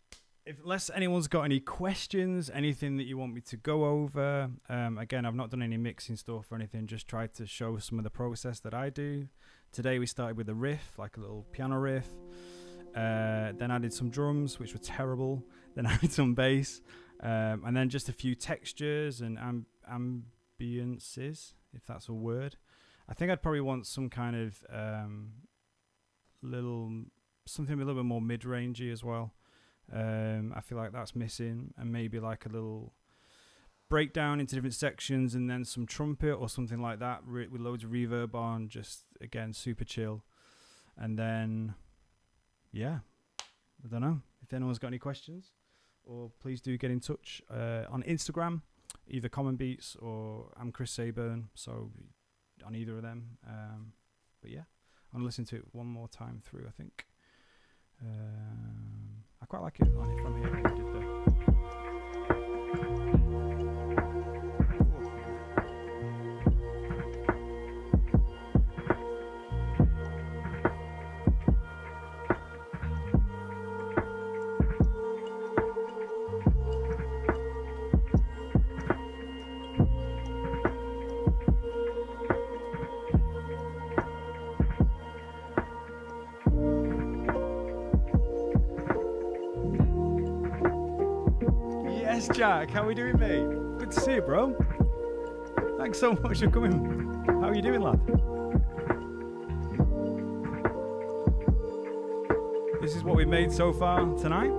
unless anyone's got any questions, anything that you want me to go over, again, I've not done any mixing stuff or anything, just tried to show some of the process that I do. Today we started with a riff, like a little piano riff, then added some drums, which were terrible, then added some bass, and then just a few textures and ambiances, if that's a word. I think I'd probably want some kind of something a little bit more mid-rangey as well. I feel like that's missing, and maybe like a little breakdown into different sections and then some trumpet or something like that with loads of reverb on, just again super chill. And then yeah, I don't know if anyone's got any questions, or please do get in touch on Instagram, either Commonbeats or I'm Chris Sayburn, so on either of them. But yeah, I'm gonna listen to it one more time through, I think. I quite like it on it from here. I did the Jack, how are we doing, mate? Good to see you, bro. Thanks so much for coming. How are you doing, lad? This is what we've made so far tonight.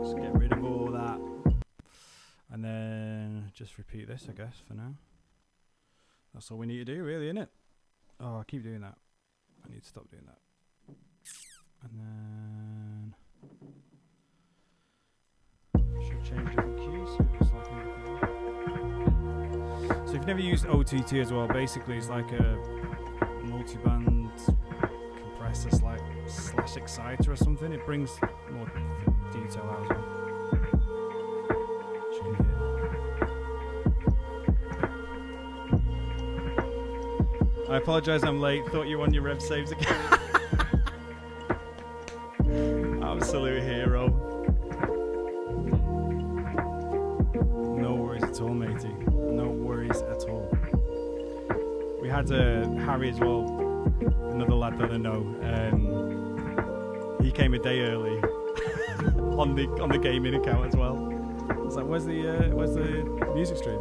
Just get rid of all that. And then just repeat this, I guess, for now. That's all we need to do, really, isn't it? Oh, I keep doing that. I need to stop doing that. And then should change different keys. So if you've never used OTT as well, basically it's like a multi-band compressor slash exciter or something. It brings more detail out as well. Which you can hear. I apologise, I'm late. Thought you were on your rev saves again. Absolute hero. No worries at all, matey. No worries at all. We had Harry as well, another lad that I know. He came a day early on the gaming account as well. I was like, "Where's the music stream?"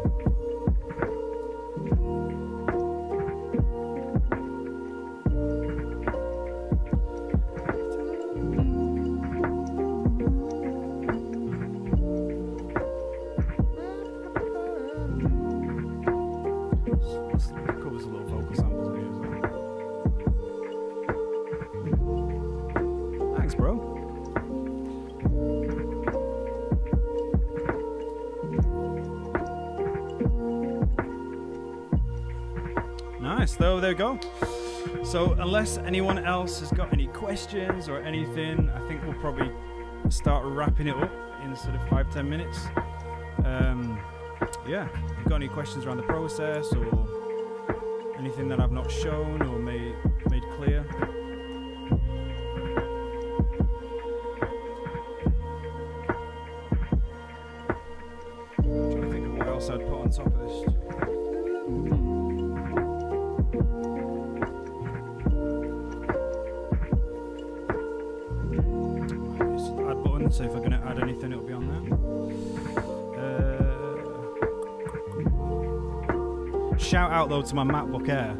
So there we go. So unless anyone else has got any questions or anything, I think we'll probably start wrapping it up in sort of 5-10 minutes. Yeah, if you've got any questions around the process or anything that I've not shown or made clear. I'm trying to think of what else I'd put on top of this. So if I'm going to add anything, it'll be on there. Shout out though to my MacBook Air.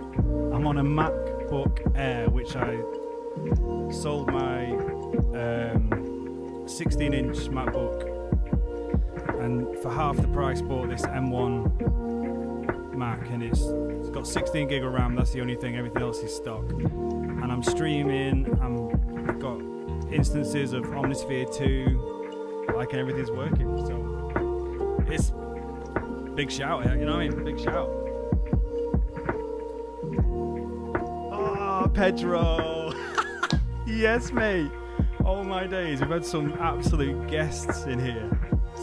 I'm on a MacBook Air, which I sold my 16-inch MacBook, and for half the price bought this M1 Mac, and it's got 16 gig of RAM. That's the only thing. Everything else is stock. And I'm streaming. I've got instances of Omnisphere 2, like everything's working, so it's big shout, you know what I mean? Big shout. Oh, Pedro. Yes, mate. Oh my days, we've had some absolute guests in here.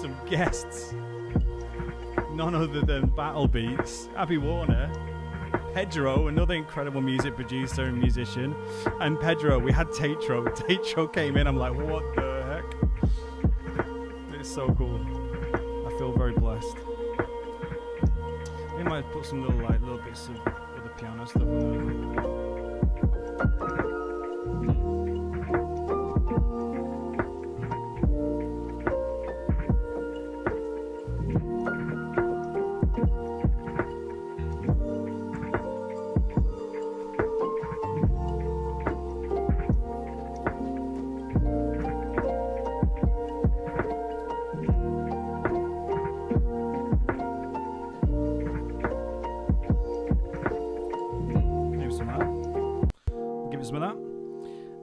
Some guests. None other than Battle Beats, Abby Warner, Pedro, another incredible music producer and musician. And Pedro, we had Tatro. Tatro came in. I'm like, what the heck? It's so cool. I feel very blessed. We might put some little bits of other piano stuff in there.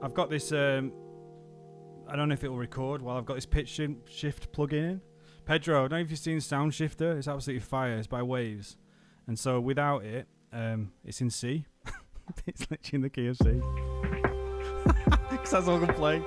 I've got this, I don't know if it will record while I've got this pitch shift plug-in in. Pedro, I don't know if you've seen Sound Shifter. It's absolutely fire. It's by Waves. And so without it, it's in C. It's literally in the key of C. Because that's all I can play.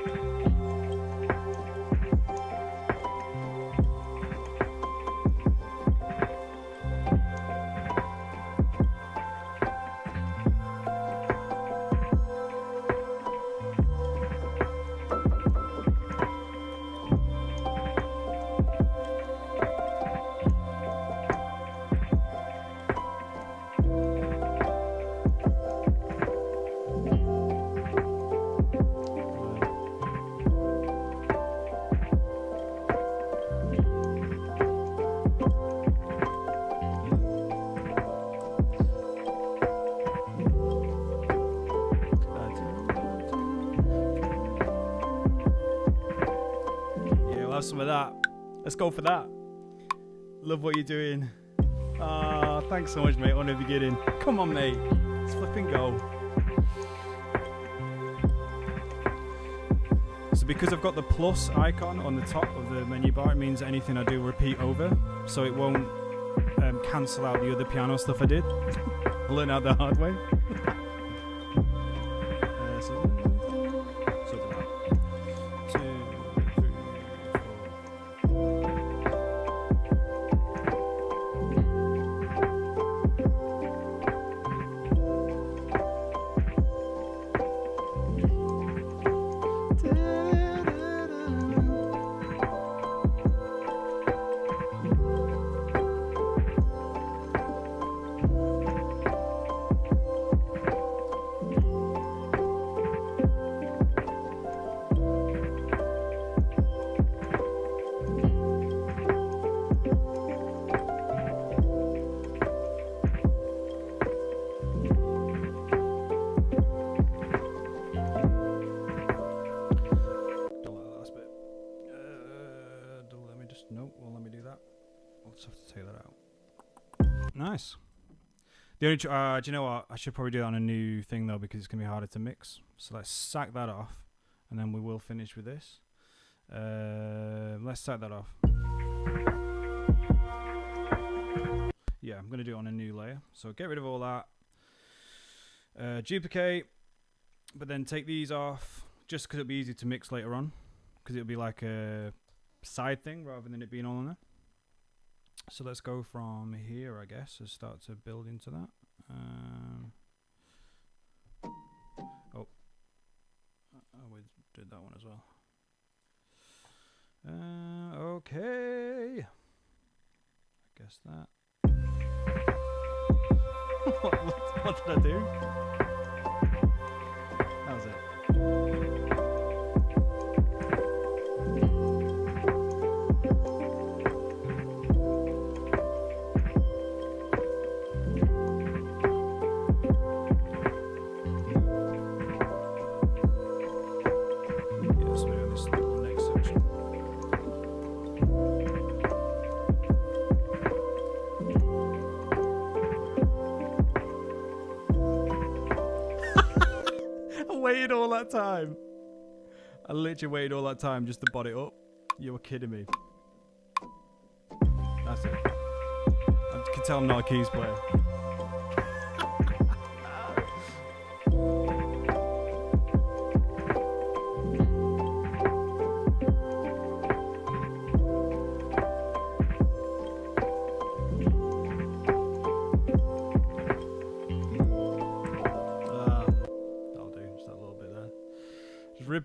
Some of that. Let's go for that. Love what you're doing. Thanks so much, mate. On the beginning. Come on, mate. Let's flipping go. So because I've got the plus icon on the top of the menu bar, it means anything I do repeat over, so it won't cancel out the other piano stuff I did. I learned out the hard way. Nice. The only do you know what? I should probably do that on a new thing though, because it's gonna be harder to mix. So let's sack that off, and then we will finish with this. Let's sack that off. Yeah, I'm gonna do it on a new layer. So get rid of all that. Duplicate, but then take these off, just because it'll be easy to mix later on, because it'll be like a side thing rather than it being all on there. So let's go from here, I guess, and start to build into that. We did that one as well. Okay. I guess that. what did I do? That was it. Waited all that time. I literally waited all that time just to bot it up. You were kidding me. That's it. I can tell I'm not a keys player.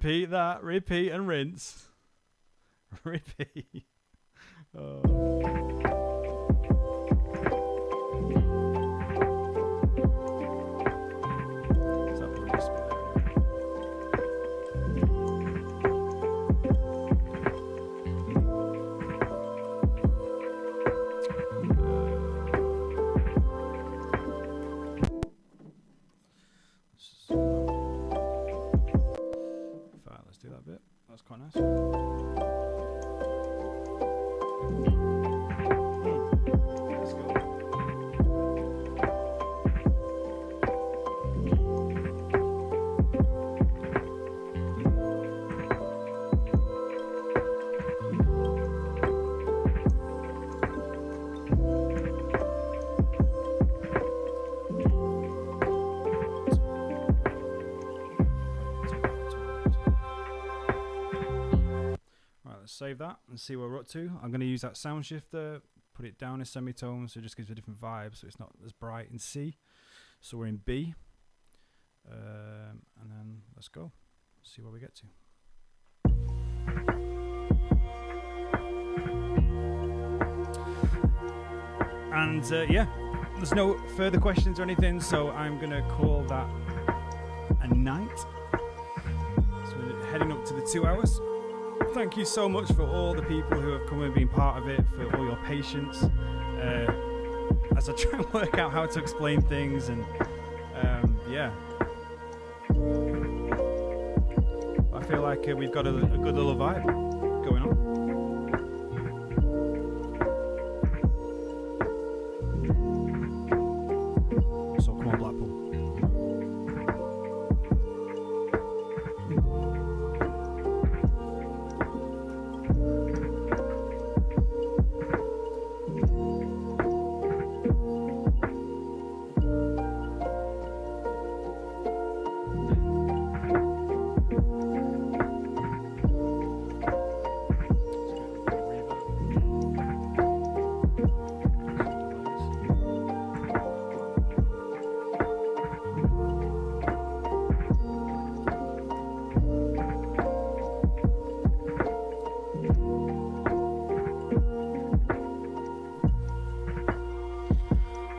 Repeat that. Repeat and rinse. Repeat. Oh. Let's do that bit. That's quite nice. Let's go. Save that and see where we're up to. I'm going to use that sound shifter, put it down a semitone so it just gives a different vibe, so it's not as bright in C. So we're in B, and then let's go see where we get to. And yeah, there's no further questions or anything, so I'm going to call that a night. So we're heading up to the 2 hours. Thank you so much for all the people who have come and been part of it, for all your patience as I try and work out how to explain things, and yeah, I feel like we've got a good little vibe going on. So come on, Blackpool.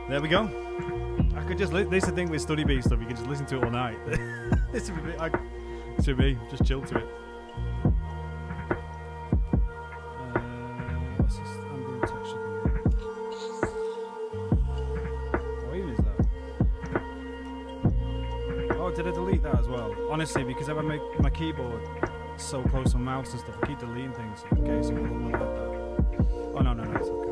There we go. I could just this is the thing with Study Beat stuff, you can just listen to it all night. This would be to me, just chill to it. What's this ambient texture thing? What even is that? Oh, did I delete that as well? Honestly, because if I make my keyboard so close to my mouse and stuff, I keep deleting things in case someone will like that. Oh no, it's okay.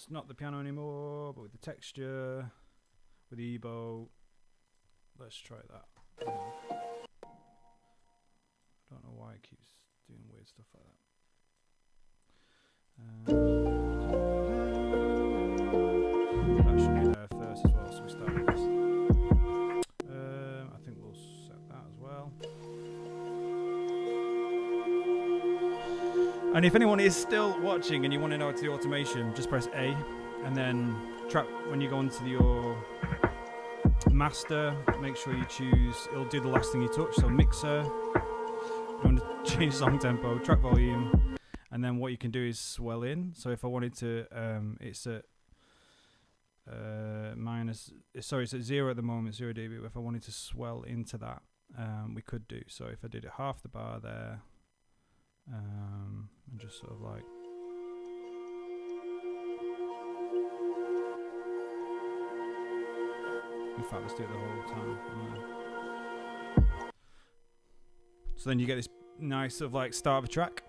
Not the piano anymore, but with the texture, with the EBO. Let's try that. I don't know why it keeps doing weird stuff like that. That should be there first as well, so we start with this. I think we'll set that as well. And if anyone is still watching and you want to know how to do automation, just press A, and then track when you go into your master, make sure you choose, it'll do the last thing you touch, so mixer, you want to change song tempo, track volume, and then what you can do is swell in. So if I wanted to, it's at it's at 0 at the moment, 0 dB, but if I wanted to swell into that, we could do. So if I did it half the bar there, and just sort of like, in fact, let's do it the whole time. So then you get this nice sort of like start of a track.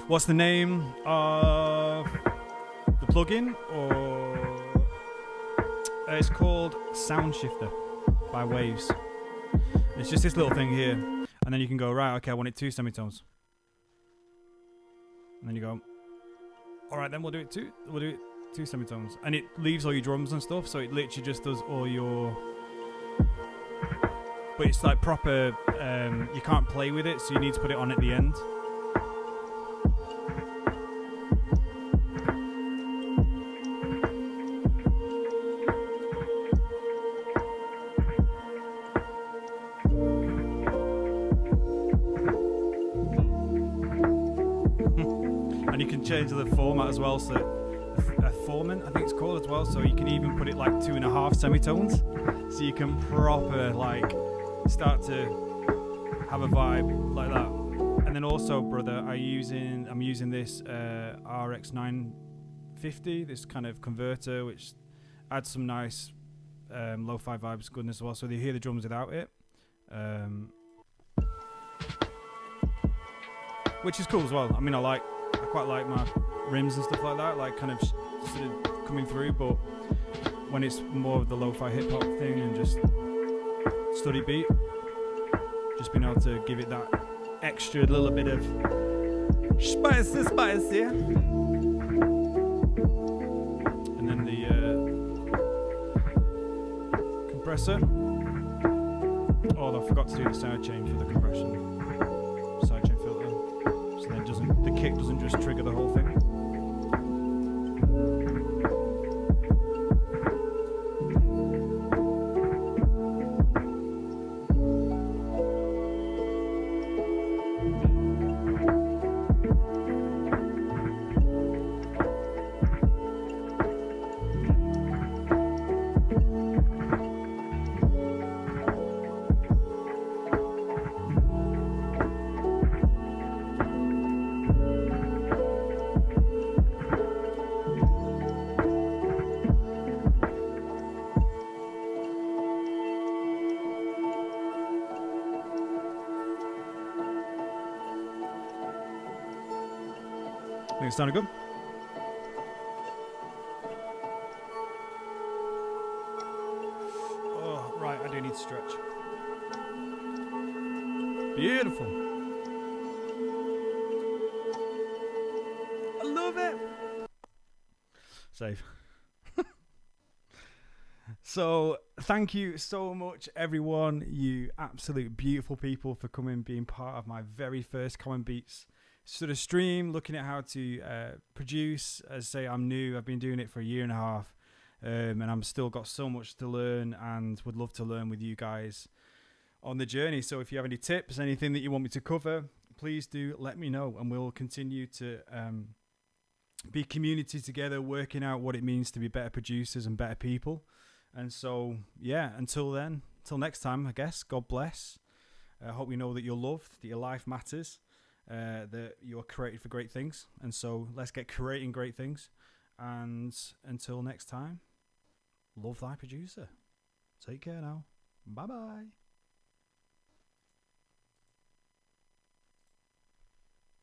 What's the name of the plugin? Or it's called Sound Shifter by Waves. It's just this little thing here, and then you can go, right, okay, I want it 2 semitones, and then you go, all right, then we'll do it 2 semitones, and it leaves all your drums and stuff, so it literally just does all your, but it's like proper, you can't play with it, so you need to put it on at the end. And you can change the format as well, so a formant I think it's called as well, so you can even put it like 2.5 semitones, so you can proper like start to have a vibe like that. And then also, brother, I'm using this RX950, this kind of converter, which adds some nice lo-fi vibes goodness as well, so you hear the drums without it, which is cool as well. I mean, I quite like my rims and stuff like that, like kind of sort of coming through, but when it's more of the lo-fi hip-hop thing and just study beat, just being able to give it that extra little bit of spicy. And then the compressor. Oh, I forgot to do the sidechain for the compression. Sidechain filter. So then the kick doesn't just trigger the whole thing. Think it sounded good? Oh, right, I do need to stretch. Beautiful. I love it. Save. So, thank you so much, everyone, you absolute beautiful people, for coming and being part of my very first Commonbeats sort of stream, looking at how to produce. As I say, I'm new. I've been doing it for a year and a half, and I'm still got so much to learn, and would love to learn with you guys on the journey. So if you have any tips, anything that you want me to cover, please do let me know, and we'll continue to be community together, working out what it means to be better producers and better people. And so, yeah, until then, till next time, I guess, God bless. I hope you know that you're loved, that your life matters, that you're created for great things. And so let's get creating great things. And until next time, love thy producer. Take care now. Bye-bye.